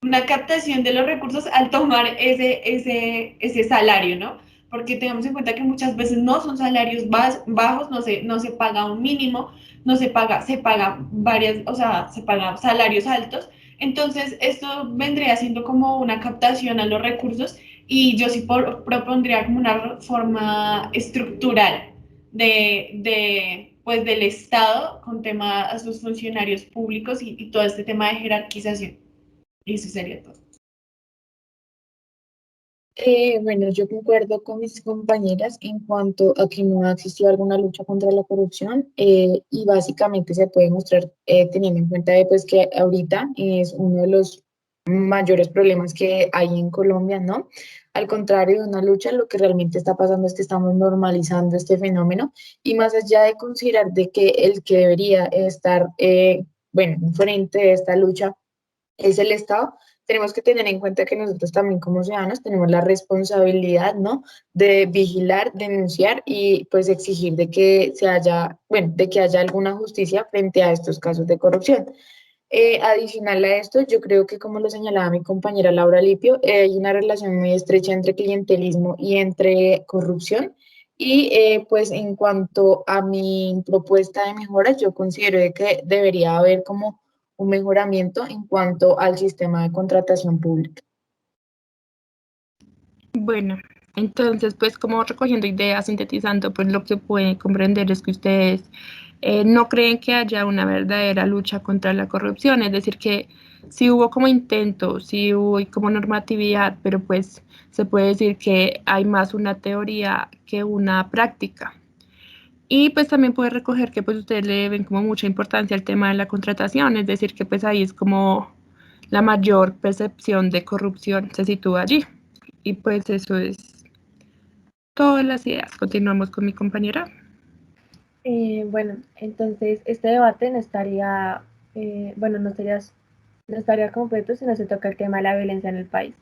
Una captación de los recursos al tomar ese salario, ¿no? Porque tengamos en cuenta que muchas veces no son salarios bajos, no se paga un mínimo, no se paga varias, o sea, se paga salarios altos. Entonces, esto vendría siendo como una captación a los recursos, y yo sí propondría como una forma estructural pues, del Estado con tema a sus funcionarios públicos y todo este tema de jerarquización. Eso sería todo. Bueno, yo concuerdo con mis compañeras en cuanto a que no ha existido alguna lucha contra la corrupción, y básicamente se puede mostrar teniendo en cuenta pues, que ahorita es uno de los mayores problemas que hay en Colombia, ¿no? Al contrario de una lucha, lo que realmente está pasando es que estamos normalizando este fenómeno, y más allá de considerar de que el que debería estar, bueno, enfrente de esta lucha es el Estado, tenemos que tener en cuenta que nosotros también como ciudadanos tenemos la responsabilidad, ¿no? De vigilar, denunciar y pues exigir de que se haya, bueno, de que haya alguna justicia frente a estos casos de corrupción. Adicional a esto, yo creo que como lo señalaba mi compañera Laura Lipio, hay una relación muy estrecha entre clientelismo y entre corrupción. Y pues en cuanto a mi propuesta de mejoras, yo considero de que debería haber como un mejoramiento en cuanto al sistema de contratación pública. Bueno, entonces, pues como recogiendo ideas, sintetizando, pues lo que pueden comprender es que ustedes no creen que haya una verdadera lucha contra la corrupción, es decir, que sí hubo como intentos, sí hubo como normatividad, pero pues se puede decir que hay más una teoría que una práctica. Y pues también puede recoger que pues ustedes le ven como mucha importancia al tema de la contratación, es decir, que pues ahí es como la mayor percepción de corrupción se sitúa allí. Y pues eso es todas las ideas. Continuamos con mi compañera. Bueno, entonces este debate no estaría, bueno, no estaría completo si no se toca el tema de la violencia en el país.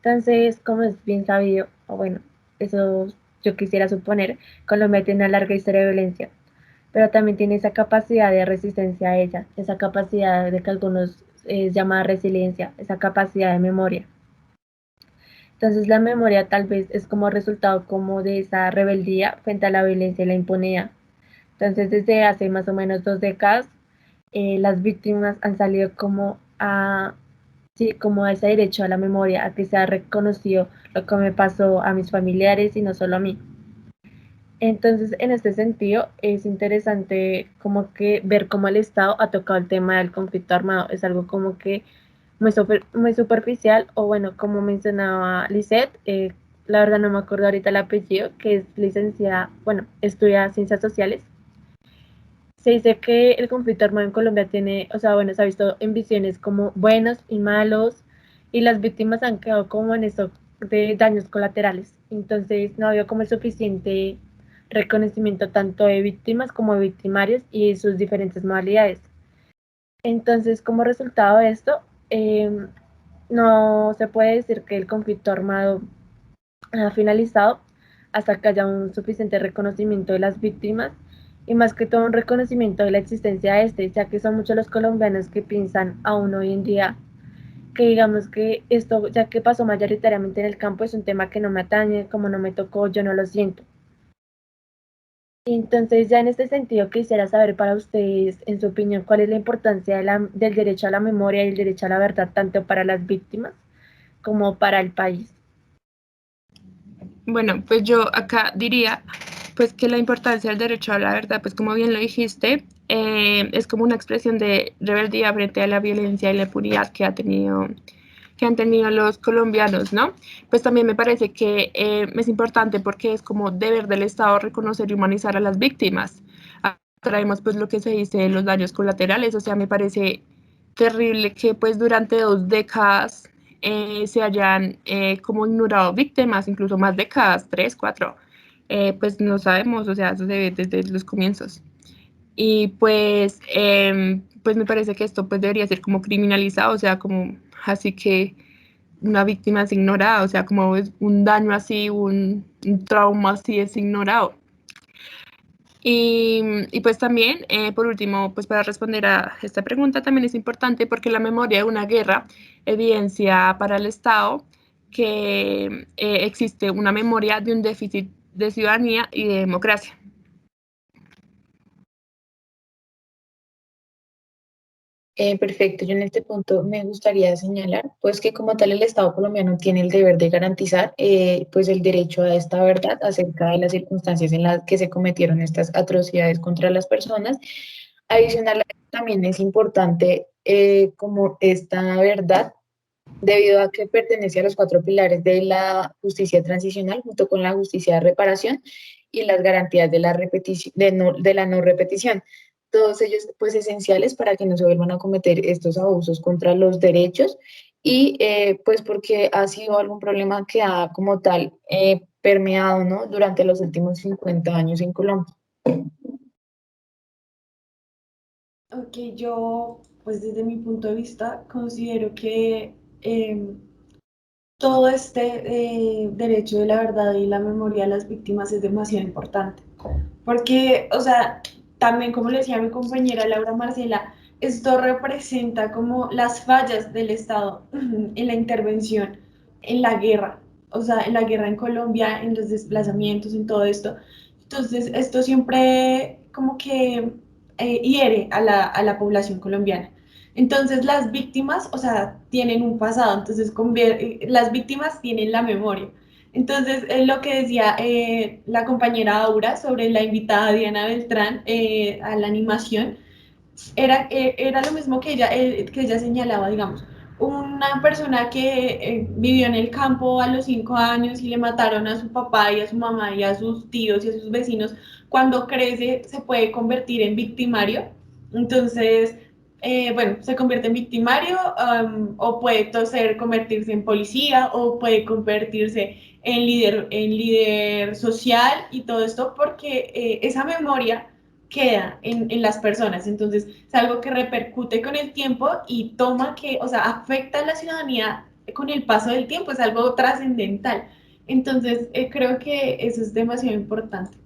Entonces, como es bien sabido, o bueno, eso yo quisiera suponer, Colombia tiene una larga historia de violencia, pero también tiene esa capacidad de resistencia a ella, esa capacidad de que algunos llaman resiliencia, esa capacidad de memoria. Entonces la memoria tal vez es como resultado como de esa rebeldía frente a la violencia y la impunidad. Entonces, desde hace más o menos 2 décadas, las víctimas han salido como a, sí, como a ese derecho a la memoria, a que sea reconocido lo que me pasó a mis familiares y no solo a mí. Entonces, en este sentido, es interesante como que ver cómo el Estado ha tocado el tema del conflicto armado. Es algo como que muy superficial, o bueno, como mencionaba Lisette, la verdad no me acuerdo ahorita el apellido, que es licenciada, bueno, estudia ciencias sociales. Se dice que el conflicto armado en Colombia tiene, o sea, bueno, se ha visto en visiones como buenos y malos, y las víctimas han quedado como en esto de daños colaterales. Entonces, no había como el suficiente reconocimiento tanto de víctimas como de victimarios y sus diferentes modalidades. Entonces, como resultado de esto, eh, no se puede decir que el conflicto armado ha finalizado hasta que haya un suficiente reconocimiento de las víctimas y más que todo un reconocimiento de la existencia de este, ya que son muchos los colombianos que piensan aún hoy en día que digamos que esto, ya que pasó mayoritariamente en el campo, es un tema que no me atañe, como no me tocó, yo no lo siento. Entonces, ya en este sentido, quisiera saber para ustedes, en su opinión, cuál es la importancia del derecho a la memoria y el derecho a la verdad, tanto para las víctimas como para el país. Bueno, pues yo acá diría pues que la importancia del derecho a la verdad, pues como bien lo dijiste, es como una expresión de rebeldía frente a la violencia y la impunidad que han tenido los colombianos, ¿no? Pues también me parece que es importante porque es como deber del Estado reconocer y humanizar a las víctimas. Traemos pues lo que se dice los daños colaterales, o sea, me parece terrible que pues durante 2 décadas se hayan como ignorado víctimas, incluso más décadas, 3, 4, pues no sabemos, o sea, eso se ve desde los comienzos. Y pues me parece que esto pues debería ser como criminalizado, o sea, como así que una víctima es ignorada, o sea, como es un daño así, un trauma así es ignorado. Y pues también, por último, pues para responder a esta pregunta también es importante porque la memoria de una guerra evidencia para el Estado que existe una memoria de un déficit de ciudadanía y de democracia. Perfecto, yo en este punto me gustaría señalar pues que como tal el Estado colombiano tiene el deber de garantizar pues el derecho a esta verdad acerca de las circunstancias en las que se cometieron estas atrocidades contra las personas. Adicional, también es importante como esta verdad debido a que pertenece a los 4 pilares de la justicia transicional junto con la justicia de reparación y las garantías de la repetición, de la no repetición. Todos ellos pues esenciales para que no se vuelvan a cometer estos abusos contra los derechos y pues porque ha sido algún problema que ha como tal permeado, ¿no? Durante los últimos 50 años en Colombia. Ok, yo, pues desde mi punto de vista, considero que todo este derecho de la verdad y la memoria de las víctimas es demasiado importante. Porque, o sea, también como le decía mi compañera Laura Marcela, esto representa como las fallas del Estado en la intervención, en la guerra, o sea, en la guerra en Colombia, en los desplazamientos, en todo esto. Entonces, esto siempre como que hiere a la población colombiana. Entonces las víctimas, o sea, tienen un pasado, entonces las víctimas tienen la memoria. Entonces, lo que decía la compañera Aura sobre la invitada Diana Beltrán a la animación, era lo mismo que ella señalaba, digamos. Una persona que vivió en el campo a los 5 años y le mataron a su papá y a su mamá y a sus tíos y a sus vecinos, cuando crece se puede convertir en victimario. Entonces, bueno, se convierte en victimario o puede convertirse en policía o puede convertirse en líder social y todo esto porque esa memoria queda en las personas. Entonces, es algo que repercute con el tiempo y o sea, afecta a la ciudadanía con el paso del tiempo, es algo trascendental. Entonces, creo que eso es demasiado importante.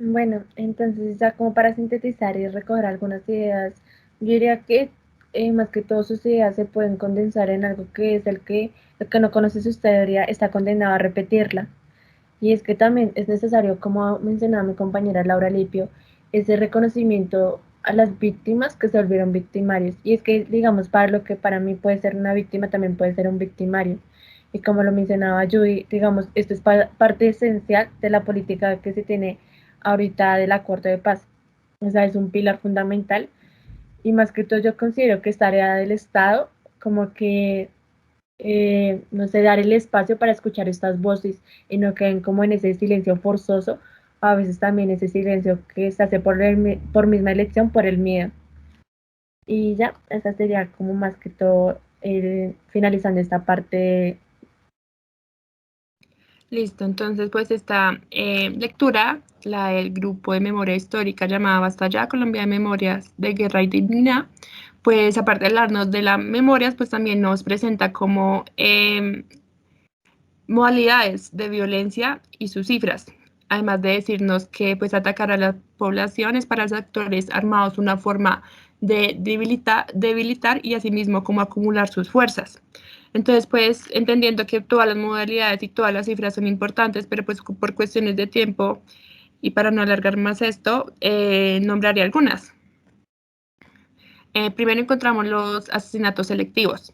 Bueno, entonces ya como para sintetizar y recoger algunas ideas, yo diría que más que todo sus ideas se pueden condensar en algo que es el que no conoce su historia está condenado a repetirla. Y es que también es necesario, como mencionaba mi compañera Laura Lipio, ese reconocimiento a las víctimas que se volvieron victimarios. Y es que, digamos, para lo que para mí puede ser una víctima, también puede ser un victimario. Y como lo mencionaba Judy, digamos, esto es parte esencial de la política que se tiene ahorita del acuerdo de paz. O sea, es un pilar fundamental. Y más que todo yo considero que es tarea del Estado como que no sé, dar el espacio para escuchar estas voces y no queden como en ese silencio forzoso, a veces también ese silencio que se hace por misma elección, por el miedo. Y ya, esa sería como más que todo finalizando esta parte. Listo, entonces pues esta lectura, la del grupo de memoria histórica llamada Basta Ya, Colombia de Memorias de Guerra y Dignidad, pues aparte de hablarnos de las memorias, pues también nos presenta como modalidades de violencia y sus cifras, además de decirnos que pues atacar a la población es para los actores armados una forma de debilitar y asimismo como acumular sus fuerzas. Entonces, pues entendiendo que todas las modalidades y todas las cifras son importantes, pero pues por cuestiones de tiempo y para no alargar más esto, nombraré algunas. Primero encontramos los asesinatos selectivos.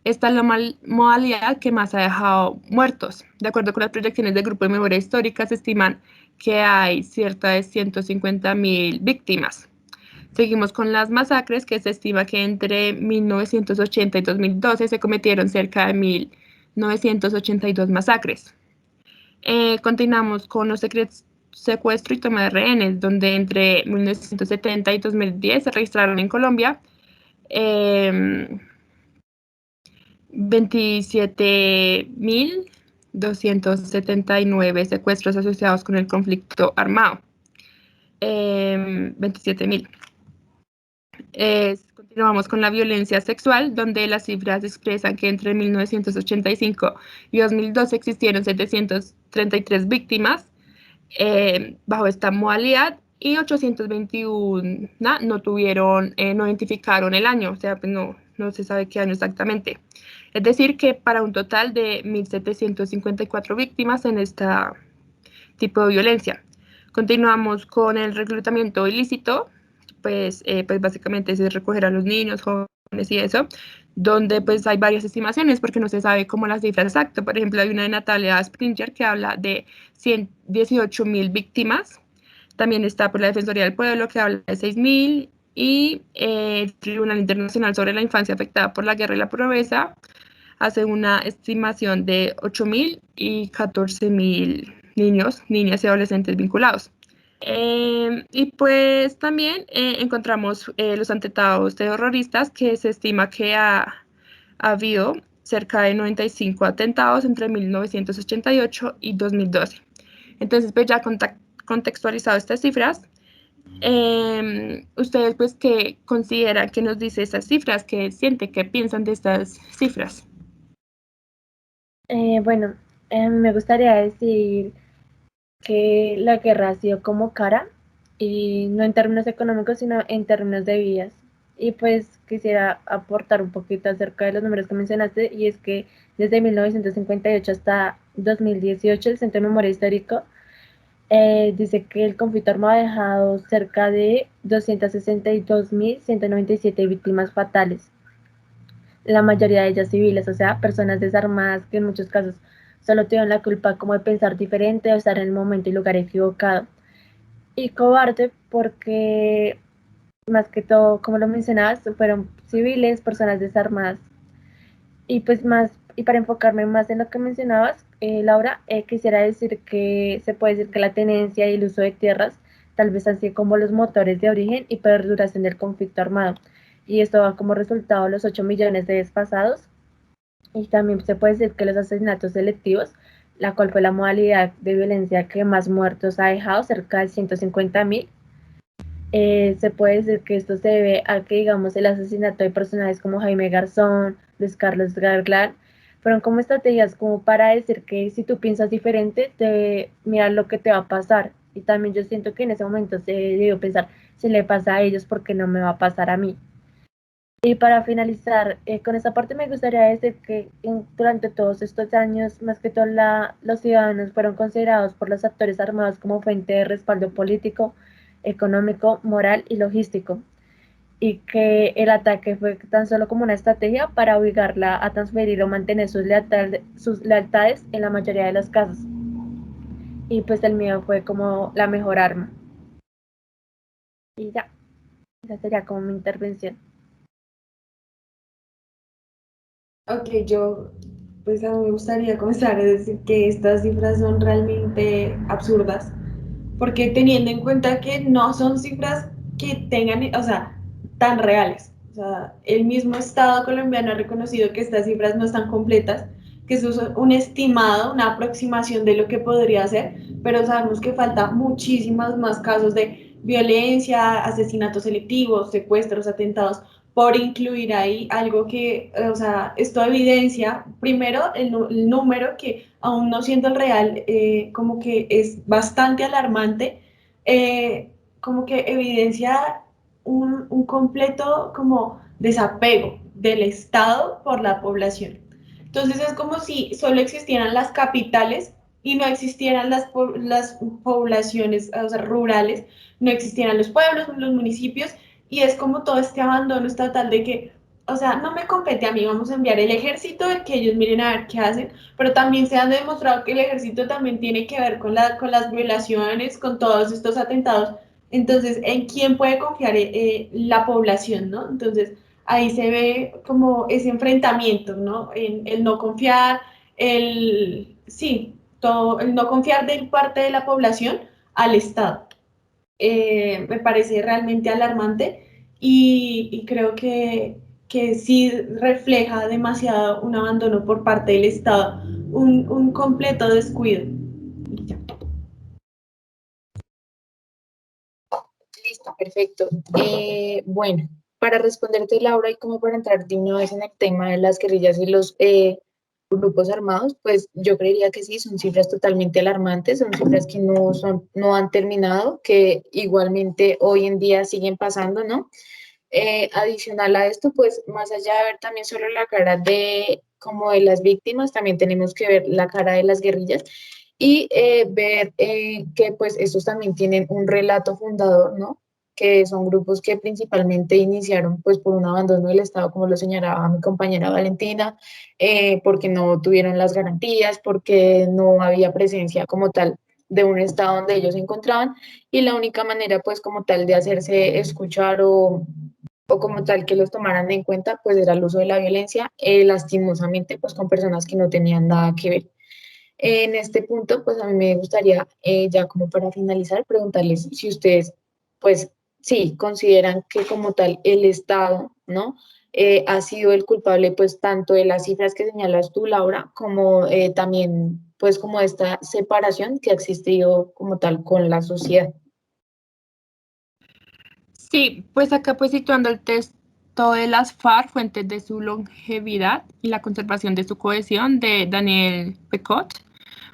Esta es la modalidad que más ha dejado muertos. De acuerdo con las proyecciones del Grupo de Memoria Histórica, se estiman que hay cerca de 150.000 víctimas. Seguimos con las masacres, que se estima que entre 1980 y 2012 se cometieron cerca de 1.982 masacres. Continuamos con los secuestro y toma de rehenes, donde entre 1970 y 2010 se registraron en Colombia 27.279 secuestros asociados con el conflicto armado. 27.000. Continuamos con la violencia sexual, donde las cifras expresan que entre 1985 y 2012 existieron 733 víctimas bajo esta modalidad y 821 no identificaron el año, o sea, pues no se sabe qué año exactamente. Es decir, que para un total de 1.754 víctimas en este tipo de violencia. Continuamos con el reclutamiento ilícito, pues básicamente es recoger a los niños, jóvenes y eso, donde pues hay varias estimaciones porque no se sabe cómo las cifras exactas. Por ejemplo, hay una de Natalia Springer que habla de 118.000 víctimas. También está por la Defensoría del Pueblo que habla de 6.000 y el Tribunal Internacional sobre la Infancia Afectada por la Guerra y la Pobreza hace una estimación de 8.000 y 14.000 niños, niñas y adolescentes vinculados. Y pues también encontramos los atentados terroristas, que se estima que ha habido cerca de 95 atentados entre 1988 y 2012. Entonces, pues ya contextualizado estas cifras, ustedes pues qué consideran que nos dice esas cifras, qué sienten, qué piensan de estas cifras. Bueno, me gustaría decir que la guerra ha sido como cara, y no en términos económicos, sino en términos de vidas. Y pues quisiera aportar un poquito acerca de los números que mencionaste, y es que desde 1958 hasta 2018 el Centro de Memoria Histórico dice que el conflicto armado ha dejado cerca de 262.197 víctimas fatales, la mayoría de ellas civiles, o sea, personas desarmadas que en muchos casos solo tienen la culpa como de pensar diferente o estar en el momento y lugar equivocado. Y cobarde porque, más que todo, como lo mencionabas, fueron civiles, personas desarmadas. Y pues más, y para enfocarme más en lo que mencionabas, Laura, quisiera decir que se puede decir que la tenencia y el uso de tierras tal vez así como los motores de origen y perduración del conflicto armado. Y esto da como resultado los 8 millones de desplazados. Y también se puede decir que los asesinatos selectivos, la cual fue la modalidad de violencia que más muertos ha dejado, cerca de 150.000. Se puede decir que esto se debe a que, digamos, el asesinato de personajes como Jaime Garzón, Luis Carlos Garland, fueron como estrategias como para decir que si tú piensas diferente, mira lo que te va a pasar. Y también yo siento que en ese momento se debió pensar, si le pasa a ellos, ¿por qué no me va a pasar a mí? Y para finalizar con esta parte me gustaría decir que durante todos estos años, más que todo los ciudadanos fueron considerados por los actores armados como fuente de respaldo político, económico, moral y logístico, y que el ataque fue tan solo como una estrategia para obligarla a transferir o mantener sus lealtades en la mayoría de los casos. Y pues el miedo fue como la mejor arma. Y ya, esa sería como mi intervención. Ok, yo, pues a mí me gustaría comenzar a decir que estas cifras son realmente absurdas, porque teniendo en cuenta que no son cifras que tengan, o sea, tan reales. O sea, el mismo Estado colombiano ha reconocido que estas cifras no están completas, que eso es un estimado, una aproximación de lo que podría ser, pero sabemos que falta muchísimos más casos de violencia, asesinatos selectivos, secuestros, atentados, por incluir ahí algo que, o sea, esto evidencia, primero, el número que aún no siendo el real, como que es bastante alarmante, como que evidencia un completo como desapego del Estado por la población. Entonces es como si solo existieran las capitales y no existieran las poblaciones, o sea, rurales, no existieran los pueblos, los municipios, y es como todo este abandono estatal de que, o sea, no me compete a mí, vamos a enviar el ejército, que ellos miren a ver qué hacen, pero también se han demostrado que el ejército también tiene que ver con las violaciones, con todos estos atentados. Entonces, ¿en quién puede confiar la población, no? Entonces, ahí se ve como ese enfrentamiento, ¿no? En el no confiar, sí, todo, el no confiar de parte de la población al Estado. Me parece realmente alarmante y creo que sí refleja demasiado un abandono por parte del Estado, un completo descuido. Listo, perfecto. Bueno, para responderte, Laura, y como para entrar de una vez en el tema de las guerrillas y los grupos armados, pues yo creería que sí, son cifras totalmente alarmantes, son cifras que no han terminado, que igualmente hoy en día siguen pasando, ¿no? Adicional a esto, pues más allá de ver también solo la cara de como de las víctimas, también tenemos que ver la cara de las guerrillas y ver que pues estos también tienen un relato fundador, ¿no? Que son grupos que principalmente iniciaron pues por un abandono del Estado, como lo señalaba mi compañera Valentina, porque no tuvieron las garantías, porque no había presencia como tal de un Estado donde ellos se encontraban y la única manera pues como tal de hacerse escuchar o como tal que los tomaran en cuenta, pues era el uso de la violencia, lastimosamente, pues con personas que no tenían nada que ver. En este punto, pues a mí me gustaría, ya como para finalizar, preguntarles si ustedes, pues sí, consideran que como tal el Estado, ¿no? Ha sido el culpable, pues tanto de las cifras que señalas tú, Laura, como también, pues como esta separación que ha existido como tal con la sociedad. Sí, pues acá pues situando el texto de las FARC, fuentes de su longevidad y la conservación de su cohesión de Daniel Pecot,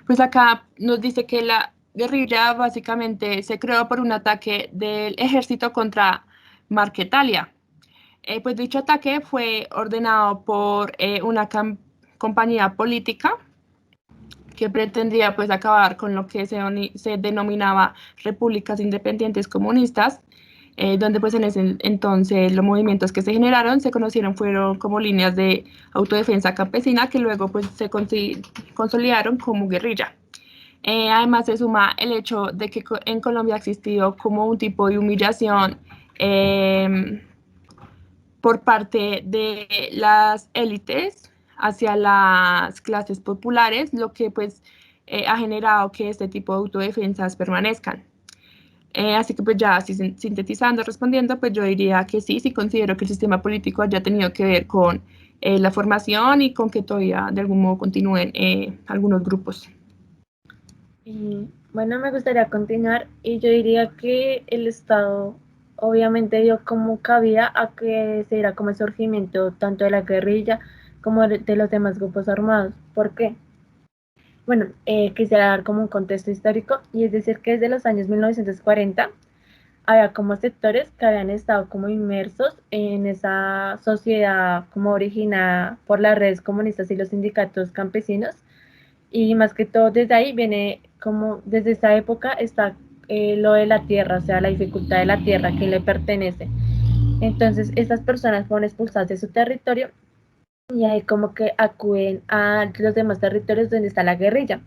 pues acá nos dice que la guerrilla básicamente se creó por un ataque del ejército contra Marquetalia. Pues dicho ataque fue ordenado por una compañía política que pretendía pues acabar con lo que se denominaba repúblicas independientes comunistas, donde pues en ese entonces los movimientos que se generaron se conocieron fueron como líneas de autodefensa campesina que luego pues se consolidaron como guerrilla. Además se suma el hecho de que en Colombia ha existido como un tipo de humillación por parte de las élites hacia las clases populares, lo que pues ha generado que este tipo de autodefensas permanezcan. Así que pues ya así sintetizando, respondiendo, pues yo diría que sí, sí considero que el sistema político haya tenido que ver con la formación y con que todavía de algún modo continúen algunos grupos. Y bueno, me gustaría continuar y yo diría que el Estado obviamente dio como cabida a que se diera como el surgimiento tanto de la guerrilla como de los demás grupos armados. ¿Por qué? Bueno, quisiera dar como un contexto histórico y es decir que desde los años 1940 había como sectores que habían estado como inmersos en esa sociedad como originada por las redes comunistas y los sindicatos campesinos, y más que todo desde ahí viene como desde esa época está lo de la tierra, o sea, la dificultad de la tierra que le pertenece. Entonces, estas personas fueron expulsadas de su territorio y ahí como que acuden a los demás territorios donde está la guerrilla.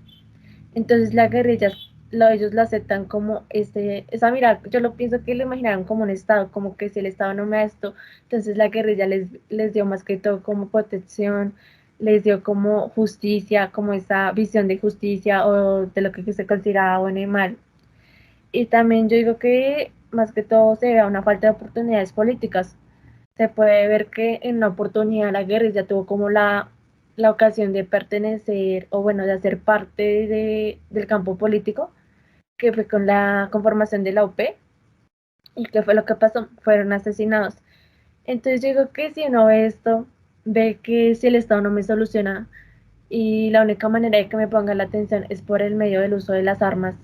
Entonces, la guerrilla, ellos lo aceptan como esa mirada, yo lo pienso que lo imaginaron como un Estado, como que si el Estado no me da esto, entonces la guerrilla les dio más que todo como protección, les dio como justicia, como esa visión de justicia o de lo que se consideraba bueno y mal. Y también yo digo que más que todo se ve a una falta de oportunidades políticas. Se puede ver que en una oportunidad la guerrilla tuvo como la ocasión de pertenecer o bueno, de hacer parte del campo político, que fue con la conformación de la UP. ¿Y qué fue lo que pasó? Fueron asesinados. Entonces yo digo que si uno ve esto, ve que si el Estado no me soluciona y la única manera de que me ponga la atención es por el medio del uso de las armas.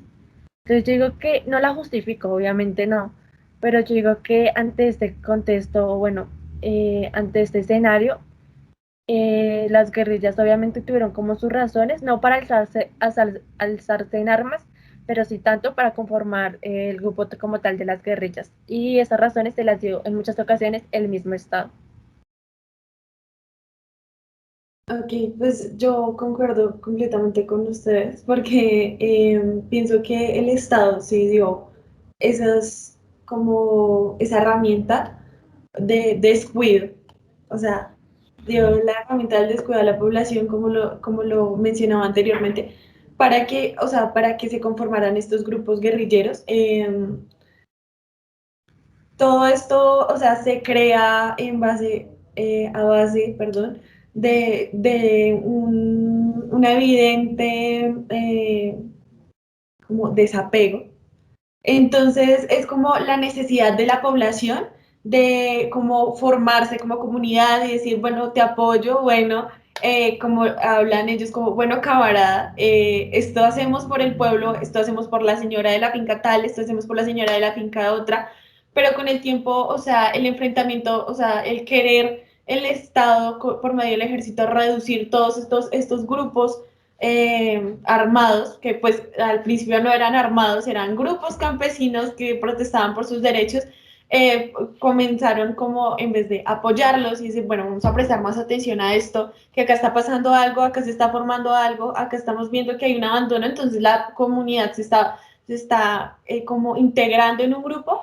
Entonces yo digo que no la justifico, obviamente no, pero yo digo que ante este contexto, o bueno, ante este escenario, las guerrillas obviamente tuvieron como sus razones, no para alzarse en armas, pero sí tanto para conformar el grupo como tal de las guerrillas. Y esas razones se las dio en muchas ocasiones el mismo Estado. Ok, pues yo concuerdo completamente con ustedes porque pienso que el Estado sí dio como esa herramienta de descuido, o sea, dio la herramienta del descuido a la población como lo mencionaba anteriormente, para que, o sea, para que se conformaran estos grupos guerrilleros. Todo esto, o sea, se crea a base, perdón, de una evidente como desapego. Entonces, es como la necesidad de la población de como formarse como comunidad y decir, bueno, te apoyo, bueno, como hablan ellos, como, bueno, camarada, esto hacemos por el pueblo, esto hacemos por la señora de la finca tal, esto hacemos por la señora de la finca otra, pero con el tiempo, o sea, el enfrentamiento, o sea, el querer el Estado por medio del ejército reducir todos estos grupos armados, que pues al principio no eran armados, eran grupos campesinos que protestaban por sus derechos, comenzaron como en vez de apoyarlos y decir, bueno, vamos a prestar más atención a esto, que acá está pasando algo, acá se está formando algo, acá estamos viendo que hay un abandono, entonces la comunidad se está como integrando en un grupo,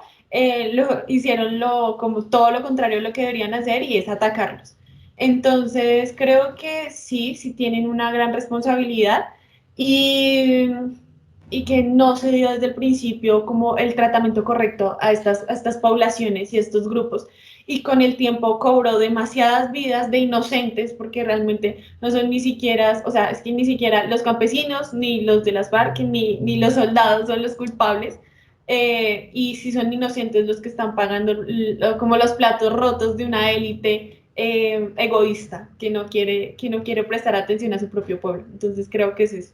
hicieron como todo lo contrario a lo que deberían hacer y es atacarlos. Entonces, creo que sí, sí tienen una gran responsabilidad y, y que no se dio desde el principio como el tratamiento correcto a estas poblaciones y estos grupos. Y con el tiempo cobró demasiadas vidas de inocentes porque realmente no son ni siquiera, o sea, es que ni siquiera los campesinos, ni los de las FARC, ni los soldados son los culpables. Y si son inocentes los que están pagando como los platos rotos de una élite egoísta que no quiere prestar atención a su propio pueblo. Entonces creo que es eso.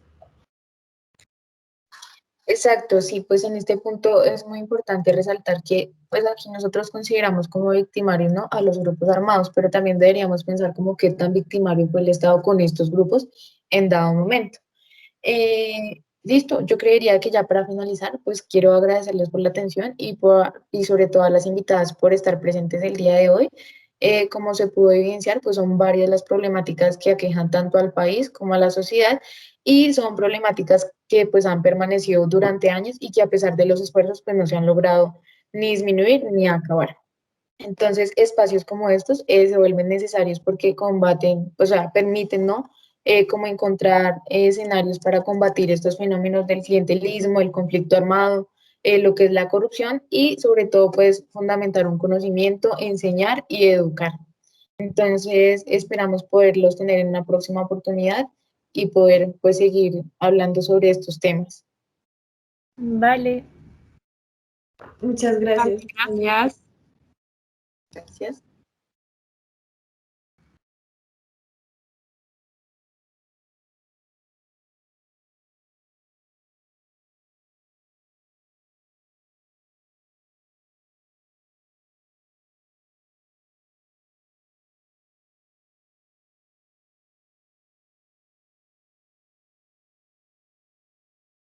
Exacto, sí, pues en este punto es muy importante resaltar que pues aquí nosotros consideramos como victimarios, ¿no? A los grupos armados, pero también deberíamos pensar como qué tan victimario fue el Estado con estos grupos en dado momento. Listo, yo creería que ya para finalizar, pues quiero agradecerles por la atención y sobre todo a las invitadas por estar presentes el día de hoy. Como se pudo evidenciar, pues son varias las problemáticas que aquejan tanto al país como a la sociedad y son problemáticas que pues han permanecido durante años y que a pesar de los esfuerzos pues no se han logrado ni disminuir ni acabar. Entonces, espacios como estos se vuelven necesarios porque combaten, o sea, permiten, ¿no? Como encontrar escenarios para combatir estos fenómenos del clientelismo, el conflicto armado, lo que es la corrupción y sobre todo, pues, fundamentar un conocimiento, enseñar y educar. Entonces, esperamos poderlos tener en una próxima oportunidad y poder, pues, seguir hablando sobre estos temas. Vale. Muchas gracias. Gracias. Gracias.